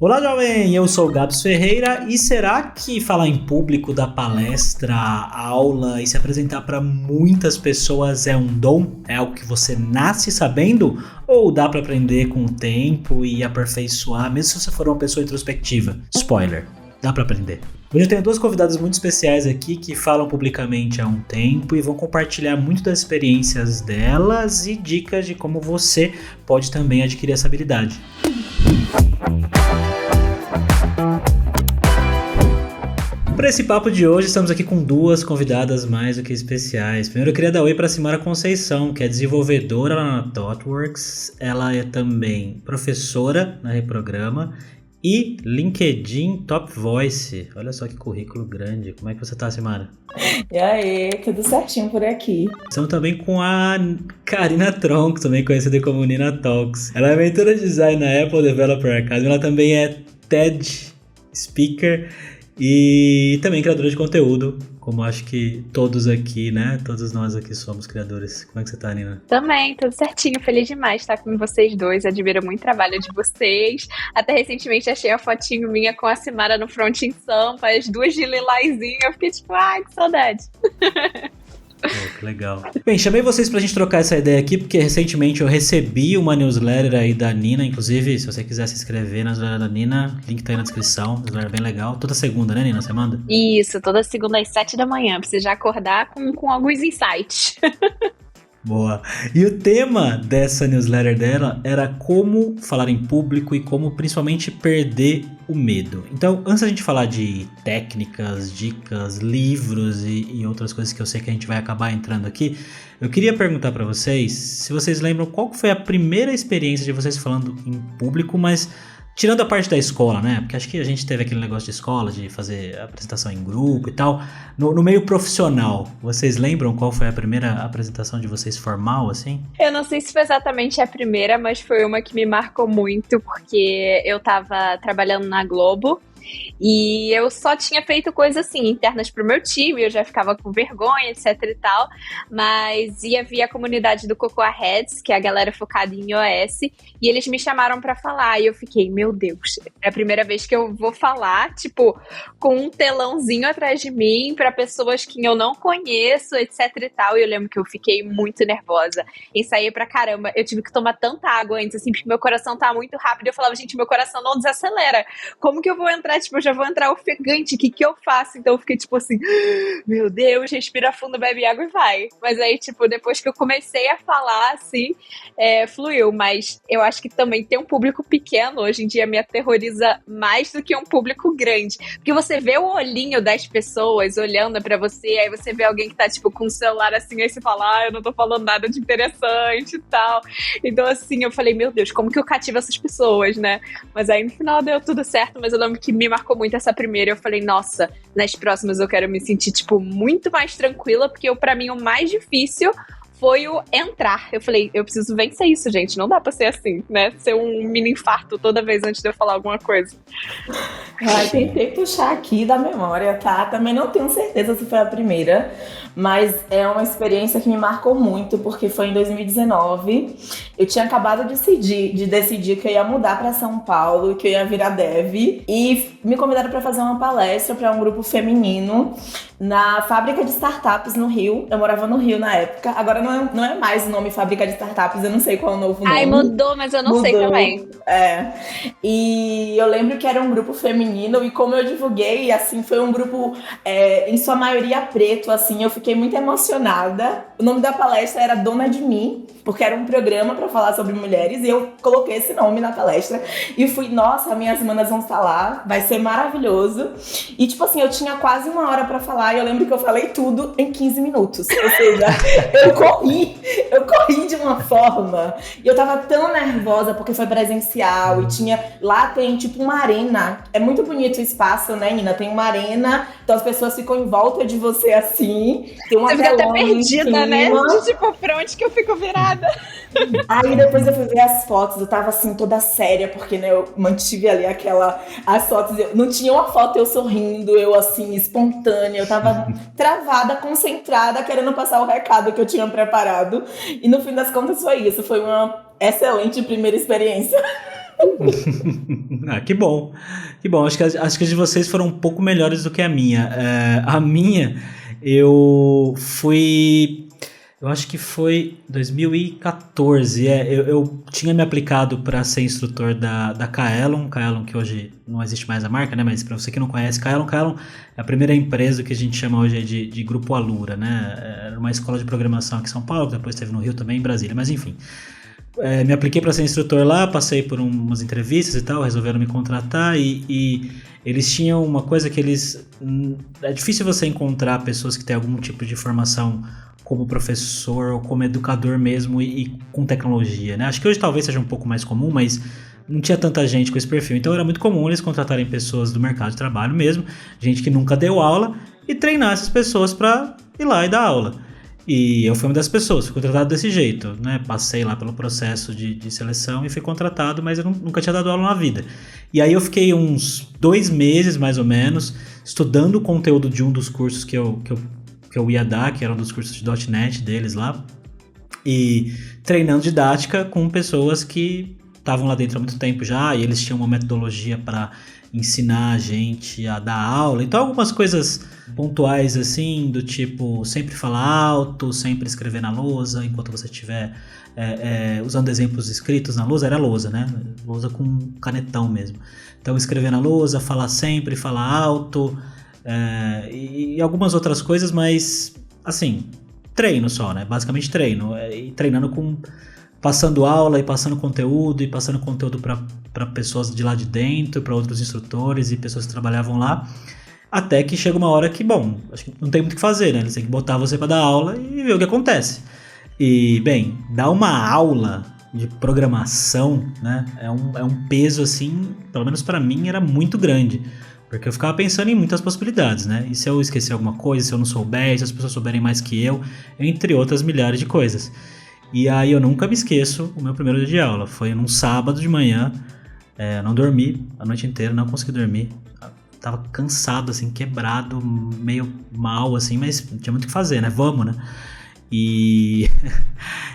Olá, jovem! Eu sou o Gabs Ferreira e será que falar em público, dar palestra, aula e se apresentar para muitas pessoas é um dom? É algo que você nasce sabendo? Ou dá para aprender com o tempo e aperfeiçoar, mesmo se você for uma pessoa introspectiva? Spoiler, dá para aprender. Hoje eu tenho duas convidadas muito especiais aqui que falam publicamente há um tempo e vão compartilhar muito das experiências delas e dicas de como você pode também adquirir essa habilidade. Para esse papo de hoje, estamos aqui com duas convidadas mais do que especiais. Primeiro, eu queria dar oi para a Simara Conceição, que é desenvolvedora lá na ThoughtWorks. Ela é também professora na Reprograma e LinkedIn Top Voice. Olha só que currículo grande. Como é que você tá, Simara? E aí, tudo certinho por aqui. Estamos também com a Karina Tronco, também conhecida como Nina Talks. Ela é mentora de design na Apple Developer Academy. Ela também é TED Speaker e também criadora de conteúdo, como acho que todos aqui, né? Todos nós aqui somos criadores. Como é que você tá, Nina? Também, tudo certinho. Feliz demais de estar com vocês dois. Admiro muito o trabalho de vocês. Até recentemente achei a fotinho minha com a Simara no front em Sampa, as duas de lilazinho. Eu fiquei tipo, ai, que saudade. Que legal. Bem, chamei vocês pra gente trocar essa ideia aqui, porque recentemente eu recebi uma newsletter aí da Nina, inclusive, se você quiser se inscrever na newsletter da Nina, link tá aí na descrição, newsletter bem legal. Toda segunda, né, Nina, você manda? Isso, toda segunda às 7 da manhã, pra você já acordar com alguns insights. Boa. E o tema dessa newsletter dela era como falar em público e como principalmente perder o medo. Então, antes da gente falar de técnicas, dicas, livros e outras coisas que eu sei que a gente vai acabar entrando aqui, eu queria perguntar pra vocês se vocês lembram qual foi a primeira experiência de vocês falando em público, mas tirando a parte da escola, né? Porque acho que a gente teve aquele negócio de escola, de fazer apresentação em grupo e tal. No meio profissional, vocês lembram qual foi a primeira apresentação de vocês formal, assim? Eu não sei se foi exatamente a primeira, mas foi uma que me marcou muito, porque eu tava trabalhando na Globo. E eu só tinha feito coisas assim, internas pro meu time, eu já ficava com vergonha, etc e tal, mas ia via a comunidade do Cocoa Heads, que é a galera focada em iOS, e eles me chamaram pra falar, e eu fiquei, meu Deus, é a primeira vez que eu vou falar, tipo, com um telãozinho atrás de mim, pra pessoas que eu não conheço, etc e tal, e eu lembro que eu fiquei muito nervosa, ensaiei pra caramba, eu tive que tomar tanta água antes, assim, porque meu coração tá muito rápido, eu falava, gente, meu coração não desacelera, como que eu vou entrar, tipo, eu já vou entrar ofegante, o que eu faço? Então eu fiquei tipo assim, meu Deus, respira fundo, bebe água e vai. Mas aí, tipo, depois que eu comecei a falar, assim, fluiu. Mas eu acho que também ter um público pequeno hoje em dia me aterroriza mais do que um público grande. Porque você vê o olhinho das pessoas olhando pra você, aí você vê alguém que tá, tipo, com o celular assim, aí você fala, eu não tô falando nada de interessante e tal. Então, assim, eu falei, meu Deus, como que eu cativo essas pessoas, né? Mas aí no final deu tudo certo, mas eu lembro que me marcou muito essa primeira. Eu falei, nossa, nas próximas eu quero me sentir, tipo, muito mais tranquila, porque pra mim o mais difícil foi o entrar. Eu falei, eu preciso vencer isso, gente. Não dá pra ser assim, né? Ser um mini infarto toda vez antes de eu falar alguma coisa. Tentei puxar aqui da memória, tá? Também não tenho certeza se foi a primeira, mas é uma experiência que me marcou muito, porque foi em 2019. Eu tinha acabado de decidir que eu ia mudar para São Paulo, que eu ia virar dev, e me convidaram para fazer uma palestra para um grupo feminino na fábrica de startups no Rio. Eu morava no Rio na época. Agora não é mais o nome Fábrica de Startups, eu não sei qual é o novo nome. Ai, mudou, mas eu não sei também. E eu lembro que era um grupo feminino, e como eu divulguei, assim, foi um grupo em sua maioria preto, assim, eu fiquei muito emocionada. O nome da palestra era Dona de Mim, porque era um programa para falar sobre mulheres, e eu coloquei esse nome na palestra e fui, nossa, minhas manas vão estar lá, vai ser maravilhoso. E tipo assim, eu tinha quase uma hora para falar, e eu lembro que eu falei tudo em 15 minutos, ou seja, eu corri de uma forma, e eu tava tão nervosa porque foi presencial, e lá tem tipo uma arena, é muito bonito o espaço, né, Nina? Tem uma arena, então as pessoas ficam em volta de você assim, tem uma você fica até perdida, né? Tipo, pra onde que eu fico virada? Aí depois eu fui ver as fotos, eu tava assim toda séria, porque né, eu mantive ali as fotos, não tinha uma foto eu sorrindo, eu assim, espontânea, eu tava travada, concentrada, querendo passar o recado que eu tinha preparado, e no fim das contas foi isso, foi uma excelente primeira experiência. Ah, que bom. Que bom. Acho que as de vocês foram um pouco melhores do que a minha. A minha, eu fui. Eu acho que foi 2014. Eu tinha me aplicado para ser instrutor da Kaelon, que hoje não existe mais a marca, né? Mas para você que não conhece, Kaelon é a primeira empresa que a gente chama hoje de Grupo Alura, né? Era uma escola de programação aqui em São Paulo, depois teve no Rio também, em Brasília, mas enfim. Me apliquei para ser instrutor lá, passei por umas entrevistas e tal, resolveram me contratar e eles tinham uma coisa que eles... É difícil você encontrar pessoas que têm algum tipo de formação como professor ou como educador mesmo e com tecnologia, né? Acho que hoje talvez seja um pouco mais comum, mas não tinha tanta gente com esse perfil. Então era muito comum eles contratarem pessoas do mercado de trabalho mesmo, gente que nunca deu aula, e treinar essas pessoas para ir lá e dar aula. E eu fui uma das pessoas, fui contratado desse jeito, né? Passei lá pelo processo de seleção e fui contratado, mas eu nunca tinha dado aula na vida. E aí eu fiquei uns 2 meses, mais ou menos, estudando o conteúdo de um dos cursos que eu ia dar, que era um dos cursos de .NET deles lá, e treinando didática com pessoas que estavam lá dentro há muito tempo já, e eles tinham uma metodologia para ensinar a gente a dar aula. Então algumas coisas pontuais assim, do tipo sempre falar alto, sempre escrever na lousa enquanto você estiver usando exemplos escritos na lousa. Era lousa, né? Lousa com canetão mesmo. Então escrever na lousa, falar sempre, falar alto, e algumas outras coisas, mas assim, treino só, né? Basicamente treino, e treinando passando aula e passando conteúdo para pessoas de lá de dentro, para outros instrutores e pessoas que trabalhavam lá, até que chega uma hora que, bom, acho que não tem muito o que fazer, né? Eles têm que botar você para dar aula e ver o que acontece. E, bem, dar uma aula de programação, né, é um peso, assim, pelo menos para mim, era muito grande. Porque eu ficava pensando em muitas possibilidades, né? E se eu esquecer alguma coisa, se eu não souber, se as pessoas souberem mais que eu, entre outras milhares de coisas. E aí eu nunca me esqueço o meu primeiro dia de aula. Foi num sábado de manhã, eu não dormi a noite inteira, não consegui dormir. Tava cansado, assim, quebrado, meio mal, assim, mas não tinha muito o que fazer, né? Vamos, né? E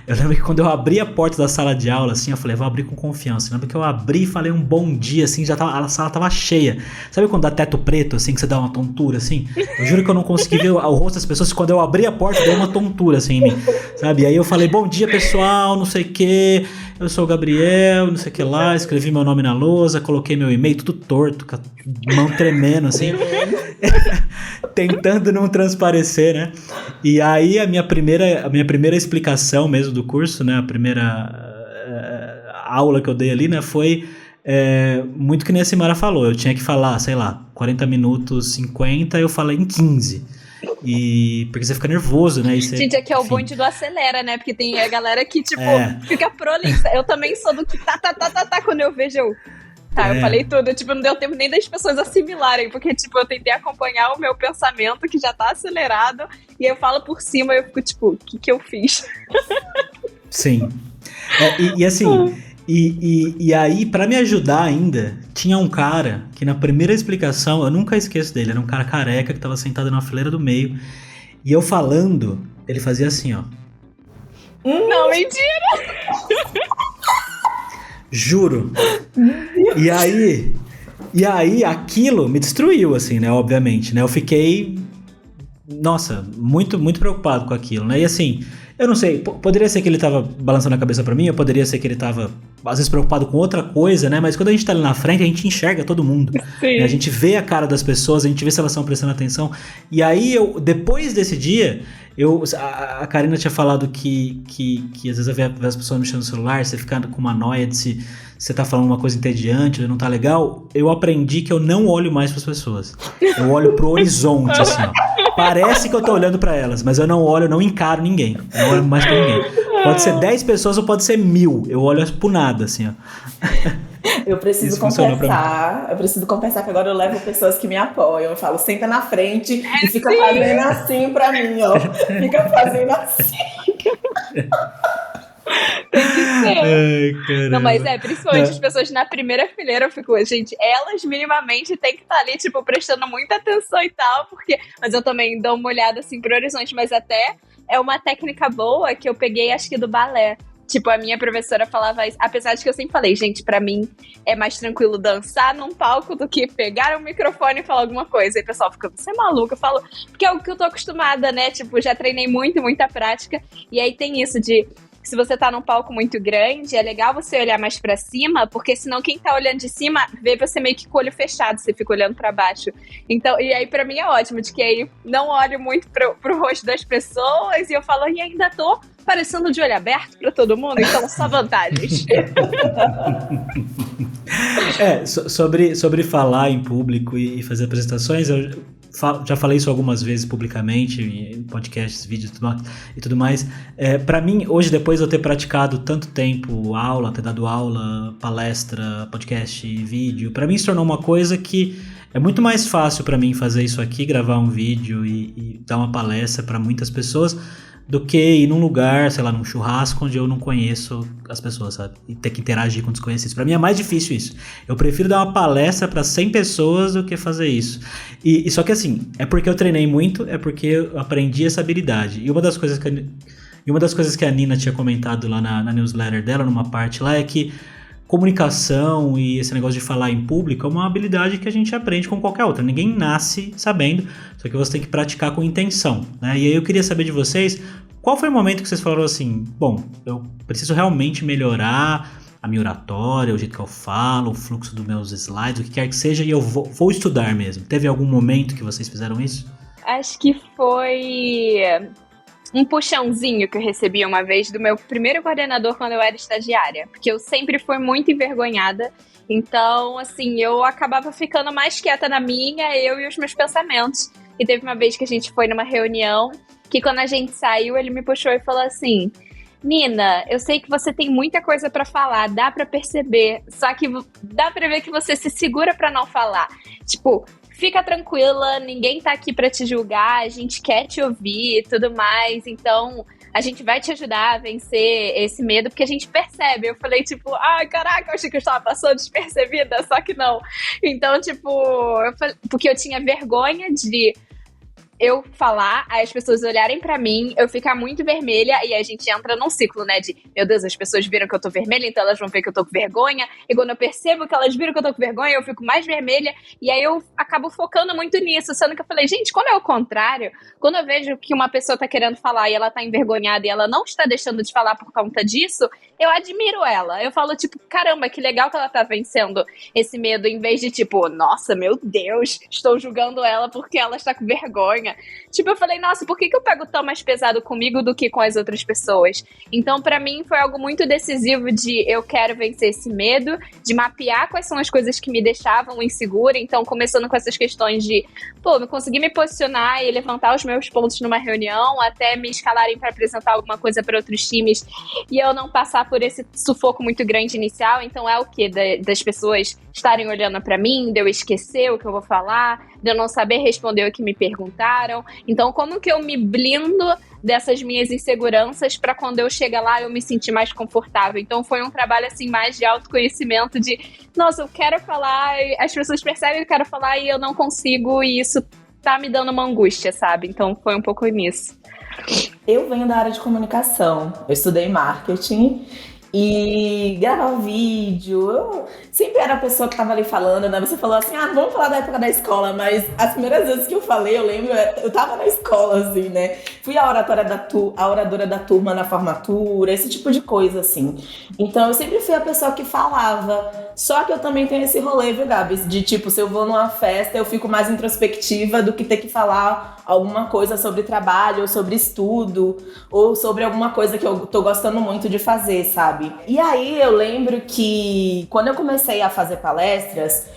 eu lembro que quando eu abri a porta da sala de aula, assim, eu falei, vou abrir com confiança. Eu lembro que eu abri e falei um bom dia, assim, a sala tava cheia. Sabe quando dá teto preto, assim, que você dá uma tontura, assim? Eu juro que eu não consegui ver o rosto das pessoas, quando eu abri a porta, deu uma tontura, assim, em mim, sabe? E aí eu falei, bom dia, pessoal, não sei o quê, eu sou o Gabriel, não sei o que lá, escrevi meu nome na lousa, coloquei meu e-mail, tudo torto, com a mão tremendo, assim, tentando não transparecer, né? E aí a minha primeira explicação mesmo do curso, né, a primeira aula que eu dei ali, né, foi muito que nem a Simara falou. Eu tinha que falar, sei lá, 40 minutos, 50, eu falei em 15. E porque você fica nervoso, né? Gente, aqui é o bonde do acelera, né? Porque tem a galera que, tipo, fica prolixa. Eu também sou do que tá, quando eu vejo eu... Tá, eu falei tudo, tipo, não deu tempo nem das pessoas assimilarem, porque, tipo, eu tentei acompanhar o meu pensamento, que já tá acelerado, e eu falo por cima, e eu fico, tipo, o que eu fiz? Sim. E assim, e aí, pra me ajudar ainda, tinha um cara que na primeira explicação, eu nunca esqueço dele, era um cara careca que tava sentado na fileira do meio, e eu falando, ele fazia assim, ó. Não, mentira! Juro. E aí aquilo me destruiu, assim, né, obviamente, né, eu fiquei, nossa, muito, muito preocupado com aquilo, né, e assim, eu não sei, poderia ser que ele tava balançando a cabeça pra mim, ou poderia ser que ele tava, às vezes, preocupado com outra coisa, né, mas quando a gente tá ali na frente, a gente enxerga todo mundo, né? A gente vê a cara das pessoas, a gente vê se elas estão prestando atenção, e aí depois desse dia, a Karina tinha falado que às vezes eu vejo as pessoas mexendo no celular, você fica com uma noia de se você tá falando uma coisa entediante, não tá legal. Eu aprendi que eu não olho mais pras pessoas. Eu olho pro horizonte, assim, ó. Parece que eu tô olhando pra elas, mas eu não olho, eu não encaro ninguém. Eu não olho mais pra ninguém. Pode ser 10 pessoas ou pode ser 1000. Eu olho pro nada, assim, ó. Eu preciso confessar que agora eu levo pessoas que me apoiam. Eu falo, senta na frente e fica fazendo assim pra mim, ó. Fica fazendo assim. Tem que ser. Ai, não, mas principalmente as pessoas na primeira fileira, eu fico, gente, elas minimamente têm que estar ali, tipo, prestando muita atenção e tal, porque... Mas eu também dou uma olhada, assim, pro horizonte, mas até é uma técnica boa que eu peguei, acho que do balé. Tipo, a minha professora falava isso, apesar de que eu sempre falei, gente, pra mim é mais tranquilo dançar num palco do que pegar um microfone e falar alguma coisa. E o pessoal fica, você é maluca? Eu falo, porque é o que eu tô acostumada, né? Tipo, já treinei muita prática. E aí tem isso de, se você tá num palco muito grande, é legal você olhar mais pra cima, porque senão quem tá olhando de cima vê você meio que com o olho fechado, você fica olhando pra baixo. Então, e aí pra mim é ótimo, de que aí não olho muito pro rosto das pessoas e eu falo, e ainda tô parecendo de olho aberto pra todo mundo, então só vantagens. Sobre falar em público e fazer apresentações, eu já falei isso algumas vezes publicamente, em podcasts, vídeos e tudo mais. Para mim, hoje, depois de eu ter praticado tanto tempo aula, ter dado aula, palestra, podcast, vídeo, para mim se tornou uma coisa que é muito mais fácil para mim fazer isso aqui, gravar um vídeo e dar uma palestra para muitas pessoas, do que ir num lugar, sei lá, num churrasco onde eu não conheço as pessoas, sabe? E ter que interagir com desconhecidos. Pra mim é mais difícil isso. Eu prefiro dar uma palestra pra 100 pessoas do que fazer isso. E só que assim, é porque eu treinei muito, é porque eu aprendi essa habilidade. E uma das coisas que a Nina tinha comentado lá na newsletter dela, numa parte lá, é que comunicação e esse negócio de falar em público é uma habilidade que a gente aprende com qualquer outra. Ninguém nasce sabendo, só que você tem que praticar com intenção, né? E aí eu queria saber de vocês, qual foi o momento que vocês falaram assim, bom, eu preciso realmente melhorar a minha oratória, o jeito que eu falo, o fluxo dos meus slides, o que quer que seja, e eu vou estudar mesmo. Teve algum momento que vocês fizeram isso? Acho que foi um puxãozinho que eu recebi uma vez do meu primeiro coordenador quando eu era estagiária, porque eu sempre fui muito envergonhada, então, assim, eu acabava ficando mais quieta na minha, eu e os meus pensamentos. E teve uma vez que a gente foi numa reunião, que quando a gente saiu, ele me puxou e falou assim, Nina, eu sei que você tem muita coisa pra falar, dá pra perceber, só que dá pra ver que você se segura pra não falar. Tipo, fica tranquila, ninguém tá aqui pra te julgar, a gente quer te ouvir e tudo mais, então a gente vai te ajudar a vencer esse medo, porque a gente percebe. Eu falei, tipo, ai, caraca, eu achei que eu estava passando despercebida, só que não. Então, tipo, porque eu tinha vergonha de eu falar, aí as pessoas olharem pra mim, eu ficar muito vermelha, e a gente entra num ciclo, né, de, meu Deus, as pessoas viram que eu tô vermelha, então elas vão ver que eu tô com vergonha, e quando eu percebo que elas viram que eu tô com vergonha, eu fico mais vermelha, e aí eu acabo focando muito nisso, sendo que eu falei, gente, quando é o contrário, quando eu vejo que uma pessoa tá querendo falar e ela tá envergonhada e ela não está deixando de falar por conta disso, eu admiro ela, eu falo, tipo, caramba, que legal que ela tá vencendo esse medo, em vez de, tipo, nossa, meu Deus, estou julgando ela porque ela está com vergonha. Tipo, eu falei, nossa, por que eu pego tão mais pesado comigo do que com as outras pessoas? Então, pra mim, foi algo muito decisivo de eu quero vencer esse medo, de mapear quais são as coisas que me deixavam insegura. Então, começando com essas questões de, pô, conseguir me posicionar e levantar os meus pontos numa reunião, até me escalarem pra apresentar alguma coisa para outros times e eu não passar por esse sufoco muito grande inicial. Então, é o quê? Das pessoas estarem olhando pra mim, de eu esquecer o que eu vou falar, de eu não saber responder o que me perguntaram. Então, como que eu me blindo dessas minhas inseguranças para quando eu chegar lá eu me sentir mais confortável? Então, foi um trabalho, assim, mais de autoconhecimento, de, nossa, eu quero falar, as pessoas percebem que eu quero falar e eu não consigo, e isso tá me dando uma angústia, sabe? Então, foi um pouco nisso. Eu venho da área de comunicação, eu estudei marketing e gravava vídeo. Eu sempre era a pessoa que tava ali falando, né? Você falou assim, vamos falar da época da escola, mas as primeiras vezes que eu falei, eu lembro, eu tava na escola, assim, né? Fui a oradora da turma na formatura, esse tipo de coisa, assim. Então, eu sempre fui a pessoa que falava. Só que eu também tenho esse rolê, viu, Gabs? De, tipo, se eu vou numa festa, eu fico mais introspectiva do que ter que falar alguma coisa sobre trabalho, ou sobre estudo, ou sobre alguma coisa que eu tô gostando muito de fazer, sabe? E aí, eu lembro que quando eu comecei a fazer palestras,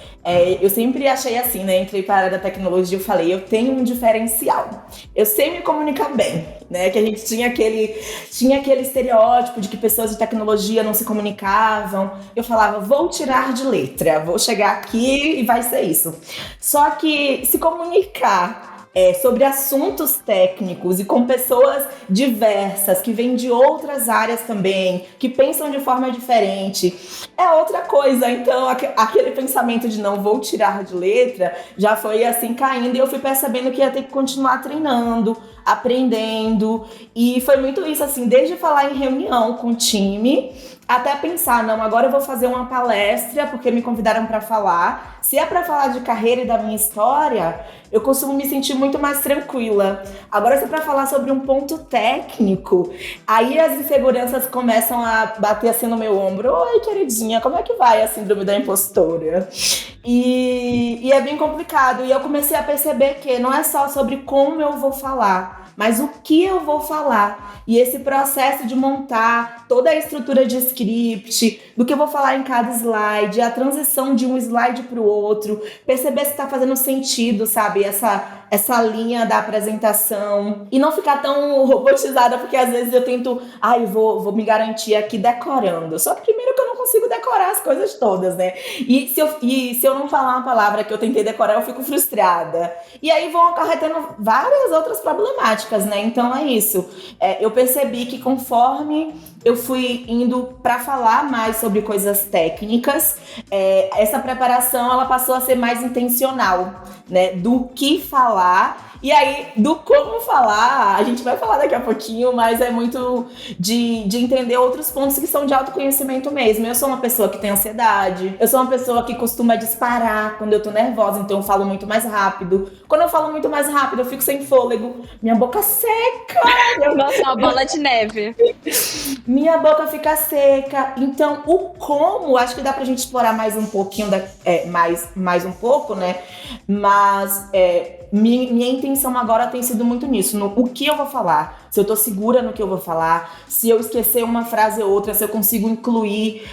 eu sempre achei assim, né? Entrei para a área da tecnologia e eu falei, eu tenho um diferencial. Eu sei me comunicar bem, né? Que a gente tinha aquele estereótipo de que pessoas de tecnologia não se comunicavam. Eu falava, vou tirar de letra, vou chegar aqui e vai ser isso. Só que se comunicar sobre assuntos técnicos e com pessoas diversas, que vêm de outras áreas também, que pensam de forma diferente, é outra coisa. Então, aquele pensamento de não vou tirar de letra já foi assim caindo e eu fui percebendo que ia ter que continuar treinando, aprendendo. E foi muito isso, assim, desde falar em reunião com o time, até pensar, não, agora eu vou fazer uma palestra, porque me convidaram para falar. Se é para falar de carreira e da minha história, eu costumo me sentir muito mais tranquila. Agora, se é para falar sobre um ponto técnico, aí as inseguranças começam a bater assim no meu ombro. Oi, queridinha, como é que vai a síndrome da impostora? E é bem complicado. E eu comecei a perceber que não é só sobre como eu vou falar, mas o que eu vou falar. E esse processo de montar toda a estrutura de script, do que eu vou falar em cada slide, a transição de um slide para o outro, perceber se está fazendo sentido, sabe? Essa linha da apresentação. E não ficar tão robotizada, porque às vezes eu tento, vou me garantir aqui decorando. Só que primeiro que eu não consigo decorar as coisas todas, né? E se eu não falar uma palavra que eu tentei decorar, eu fico frustrada. E aí vão acarretando várias outras problemáticas, né? Então é isso. Eu percebi que conforme eu fui indo para falar mais sobre coisas técnicas, essa preparação ela passou a ser mais intencional, né? Do que falar. E aí, do como falar, a gente vai falar daqui a pouquinho, mas é muito de entender outros pontos que são de autoconhecimento mesmo. Eu sou uma pessoa que tem ansiedade, eu sou uma pessoa que costuma disparar quando eu tô nervosa, então eu falo muito mais rápido. Quando eu falo muito mais rápido, eu fico sem fôlego, minha boca seca. Nossa, uma bola de neve. Minha boca fica seca. Então, o como, acho que dá pra gente explorar mais um pouquinho, mais um pouco, né? Mas minha intenção agora tem sido muito nisso, no o que eu vou falar, se eu tô segura no que eu vou falar, se eu esquecer uma frase ou outra, se eu consigo incluir,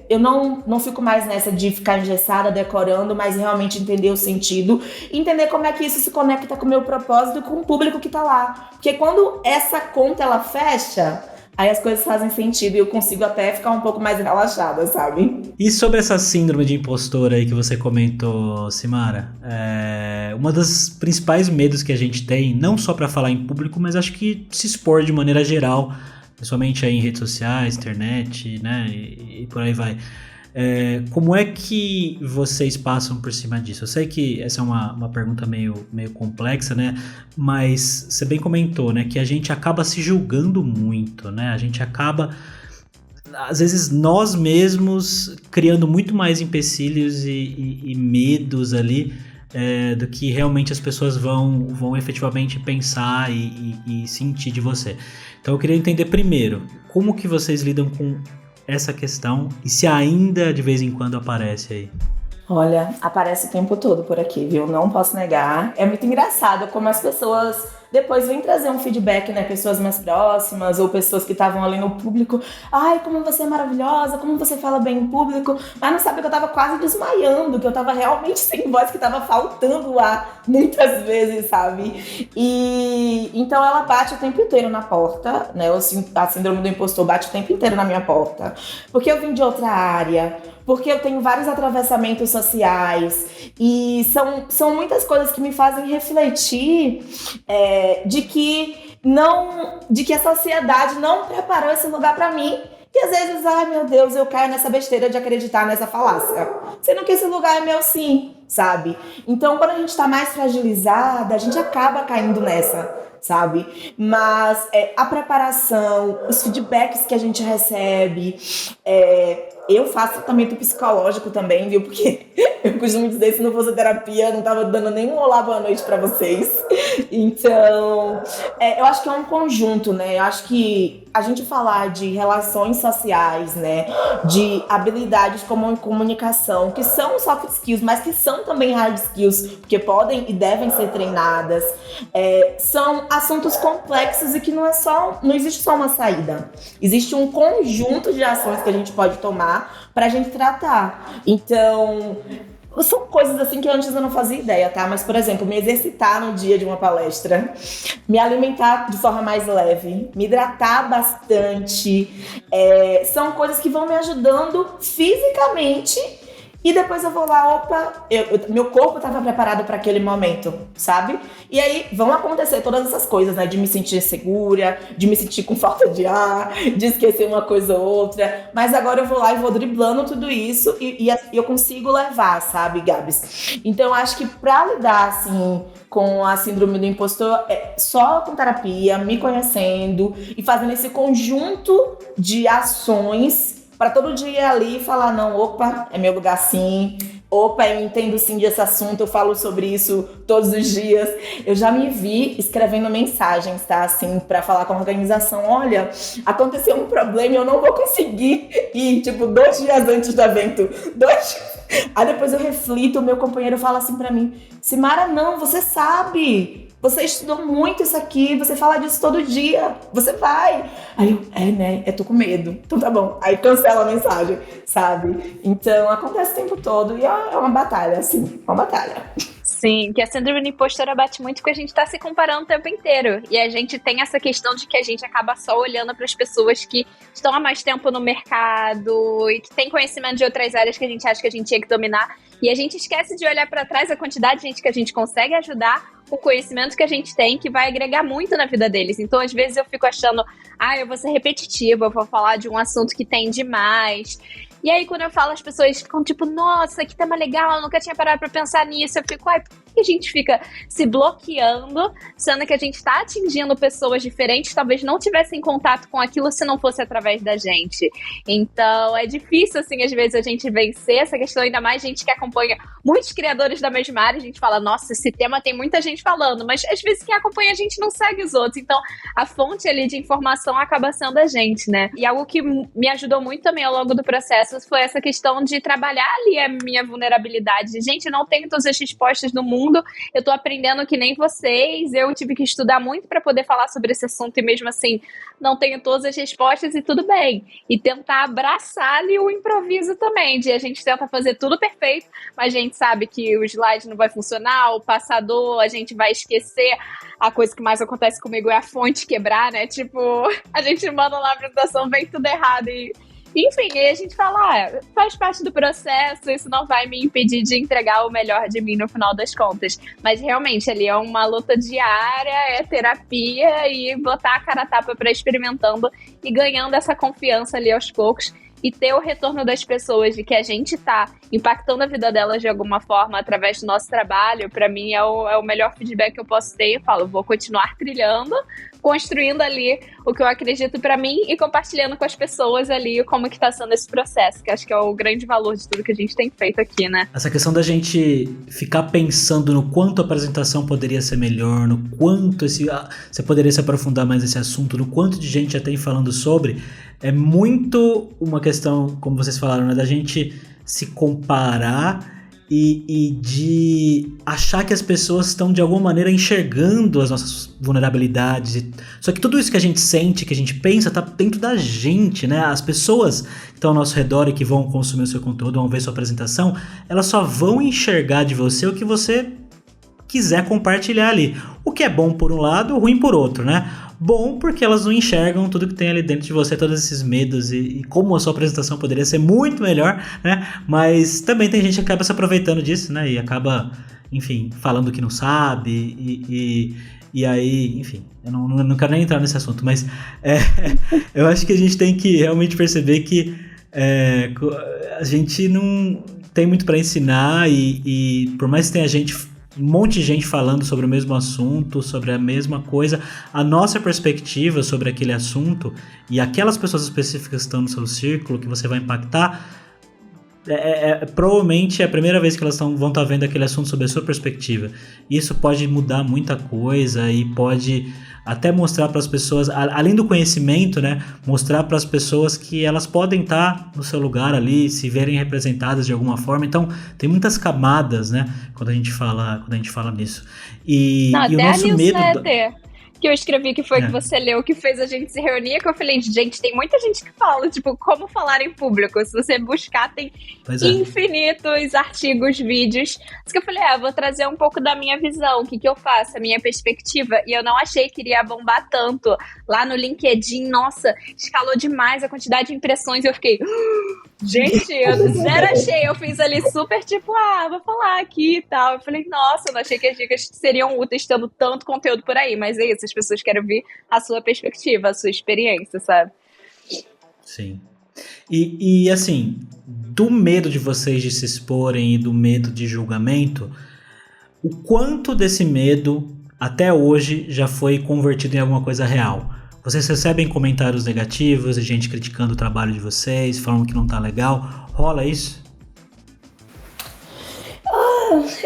eu não fico mais nessa de ficar engessada, decorando, mas realmente entender o sentido, entender como é que isso se conecta com o meu propósito e com o público que tá lá. Porque quando essa conta, ela fecha, aí as coisas fazem sentido e eu consigo até ficar um pouco mais relaxada, sabe? E sobre essa síndrome de impostora aí que você comentou, Simara, uma das principais medos que a gente tem, não só para falar em público, mas acho que se expor de maneira geral, principalmente aí em redes sociais, internet, né, e por aí vai. Como é que vocês passam por cima disso? Eu sei que essa é uma pergunta meio complexa, né? Mas você bem comentou, né? Que a gente acaba se julgando muito, né? A gente acaba, às vezes, nós mesmos criando muito mais empecilhos e medos ali do que realmente as pessoas vão efetivamente pensar e sentir de você. Então eu queria entender primeiro, como que vocês lidam com essa questão e se ainda de vez em quando aparece aí? Olha, aparece o tempo todo por aqui, viu? Não posso negar. É muito engraçado como as pessoas depois vêm trazer um feedback, né? Pessoas mais próximas ou pessoas que estavam ali no público. Ai, como você é maravilhosa, como você fala bem em público. Mas não sabe que eu tava quase desmaiando, que eu tava realmente sem voz, que tava faltando ar muitas vezes, sabe? E então ela bate o tempo inteiro na porta, né? A síndrome do impostor bate o tempo inteiro na minha porta. Porque eu vim de outra área, porque eu tenho vários atravessamentos sociais e são muitas coisas que me fazem refletir de que a sociedade não preparou esse lugar pra mim. E às vezes, ai meu Deus, eu caio nessa besteira de acreditar nessa falácia, sendo que esse lugar é meu sim, sabe? Então quando a gente tá mais fragilizada, a gente acaba caindo nessa, sabe? Mas a preparação, os feedbacks que a gente recebe, eu faço tratamento psicológico também, viu? Porque eu costumo dizer, se não fosse terapia, eu não tava dando nenhum olá, boa noite pra vocês. Então, eu acho que é um conjunto, né? Eu acho que a gente falar de relações sociais, né? De habilidades como comunicação, que são soft skills, mas que são também hard skills, porque podem e devem ser treinadas. São assuntos complexos e que não existe só uma saída. Existe um conjunto de ações que a gente pode tomar pra gente tratar. Então, são coisas assim que antes eu não fazia ideia, tá? Mas, por exemplo, me exercitar no dia de uma palestra, me alimentar de forma mais leve, me hidratar bastante, são coisas que vão me ajudando fisicamente E depois eu vou lá, opa, meu corpo estava preparado para aquele momento, sabe? E aí vão acontecer todas essas coisas, né? De me sentir insegura, de me sentir com falta de ar, de esquecer uma coisa ou outra. Mas agora eu vou lá e vou driblando tudo isso e eu consigo levar, sabe, Gabs? Então eu acho que pra lidar, assim, com a síndrome do impostor, só com terapia, me conhecendo e fazendo esse conjunto de ações para todo dia ali falar, não, opa, é meu lugar sim, opa, eu entendo sim desse assunto, eu falo sobre isso todos os dias. Eu já me vi escrevendo mensagens, tá, assim, para falar com a organização, olha, aconteceu um problema e eu não vou conseguir ir, tipo, 2 dias antes do evento, 2. Aí depois eu reflito, o meu companheiro fala assim pra mim, Simara, não, você sabe, você estudou muito isso aqui, você fala disso todo dia, você vai. Aí eu, né, eu tô com medo. Então tá bom, aí cancela a mensagem, sabe? Então acontece o tempo todo e é uma batalha, assim, uma batalha. Sim, que a síndrome do impostora bate muito porque a gente tá se comparando o tempo inteiro. E a gente tem essa questão de que a gente acaba só olhando para as pessoas que estão há mais tempo no mercado e que têm conhecimento de outras áreas que a gente acha que a gente tinha que dominar. E a gente esquece de olhar para trás a quantidade de gente que a gente consegue ajudar, o conhecimento que a gente tem, que vai agregar muito na vida deles. Então, às vezes, eu fico achando, eu vou ser repetitiva, eu vou falar de um assunto que tem demais. E aí, quando eu falo, as pessoas ficam tipo, nossa, que tema legal, eu nunca tinha parado pra pensar nisso. Eu fico, por que a gente fica se bloqueando, sendo que a gente tá atingindo pessoas diferentes, talvez não tivessem contato com aquilo se não fosse através da gente. Então, é difícil, assim, às vezes, a gente vencer essa questão, ainda mais gente que acompanha muitos criadores da mesma área, a gente fala, nossa, esse tema tem muita gente falando, mas às vezes quem acompanha a gente não segue os outros, então a fonte ali de informação acaba sendo a gente, né? E algo que me ajudou muito também ao longo do processo foi essa questão de trabalhar ali a minha vulnerabilidade. Gente, eu não tenho todas as respostas do mundo, eu tô aprendendo que nem vocês, eu tive que estudar muito para poder falar sobre esse assunto e mesmo assim não tenho todas as respostas e tudo bem. E tentar abraçar ali o improviso também, de a gente tenta fazer tudo perfeito, mas a gente sabe que o slide não vai funcionar, o passador, a gente vai esquecer. A coisa que mais acontece comigo é a fonte quebrar, né? Tipo, a gente manda lá a apresentação, vem tudo errado e... Enfim, aí a gente fala, faz parte do processo, isso não vai me impedir de entregar o melhor de mim no final das contas. Mas realmente, ali é uma luta diária, é terapia e botar a cara a tapa pra experimentando e ganhando essa confiança ali aos poucos. E ter o retorno das pessoas de que a gente tá impactando a vida delas de alguma forma através do nosso trabalho, pra mim é o melhor feedback que eu posso ter. Eu falo, vou continuar trilhando, construindo ali o que eu acredito pra mim e compartilhando com as pessoas ali como que tá sendo esse processo, que acho que é o grande valor de tudo que a gente tem feito aqui, né? Essa questão da gente ficar pensando no quanto a apresentação poderia ser melhor, no quanto você poderia se aprofundar mais nesse assunto, no quanto de gente já tem falando sobre, é muito uma questão, como vocês falaram, né, da gente se comparar e de achar que as pessoas estão de alguma maneira enxergando as nossas vulnerabilidades. Só que tudo isso que a gente sente, que a gente pensa, tá dentro da gente, né? As pessoas que estão ao nosso redor e que vão consumir o seu conteúdo, vão ver sua apresentação, elas só vão enxergar de você o que você quiser compartilhar ali. O que é bom por um lado, ruim por outro, né? Bom porque elas não enxergam tudo que tem ali dentro de você, todos esses medos e como a sua apresentação poderia ser muito melhor, né? Mas também tem gente que acaba se aproveitando disso, né? E acaba, enfim, falando que não sabe e aí, enfim, eu não quero nem entrar nesse assunto, mas eu acho que a gente tem que realmente perceber que a gente não tem muito para ensinar e por mais que tenha um monte de gente falando sobre o mesmo assunto, sobre a mesma coisa, a nossa perspectiva sobre aquele assunto e aquelas pessoas específicas que estão no seu círculo, que você vai impactar, provavelmente é a primeira vez que elas vão estar vendo aquele assunto sob a sua perspectiva. Isso pode mudar muita coisa e pode até mostrar para as pessoas, além do conhecimento, né, mostrar para as pessoas que elas podem estar no seu lugar ali, se verem representadas de alguma forma. Então, tem muitas camadas, né, quando a gente fala nisso. E o nosso medo... que eu escrevi, que foi que você leu, que fez a gente se reunir, que eu falei, gente, tem muita gente que fala, tipo, como falar em público. Se você buscar, tem infinitos artigos, vídeos. Mas que eu falei, vou trazer um pouco da minha visão, o que eu faço, a minha perspectiva. E eu não achei que iria bombar tanto. Lá no LinkedIn, nossa, escalou demais a quantidade de impressões. E eu fiquei, Gente, eu zero achei. Eu fiz ali super tipo, vou falar aqui e tal. Eu falei, nossa, eu não achei que as dicas seriam úteis tendo tanto conteúdo por aí. Mas é isso, as pessoas querem ouvir a sua perspectiva, a sua experiência, sabe? Sim. E assim, do medo de vocês de se exporem e do medo de julgamento, o quanto desse medo até hoje já foi convertido em alguma coisa real? Vocês recebem comentários negativos, gente criticando o trabalho de vocês, falando que não tá legal? Rola isso?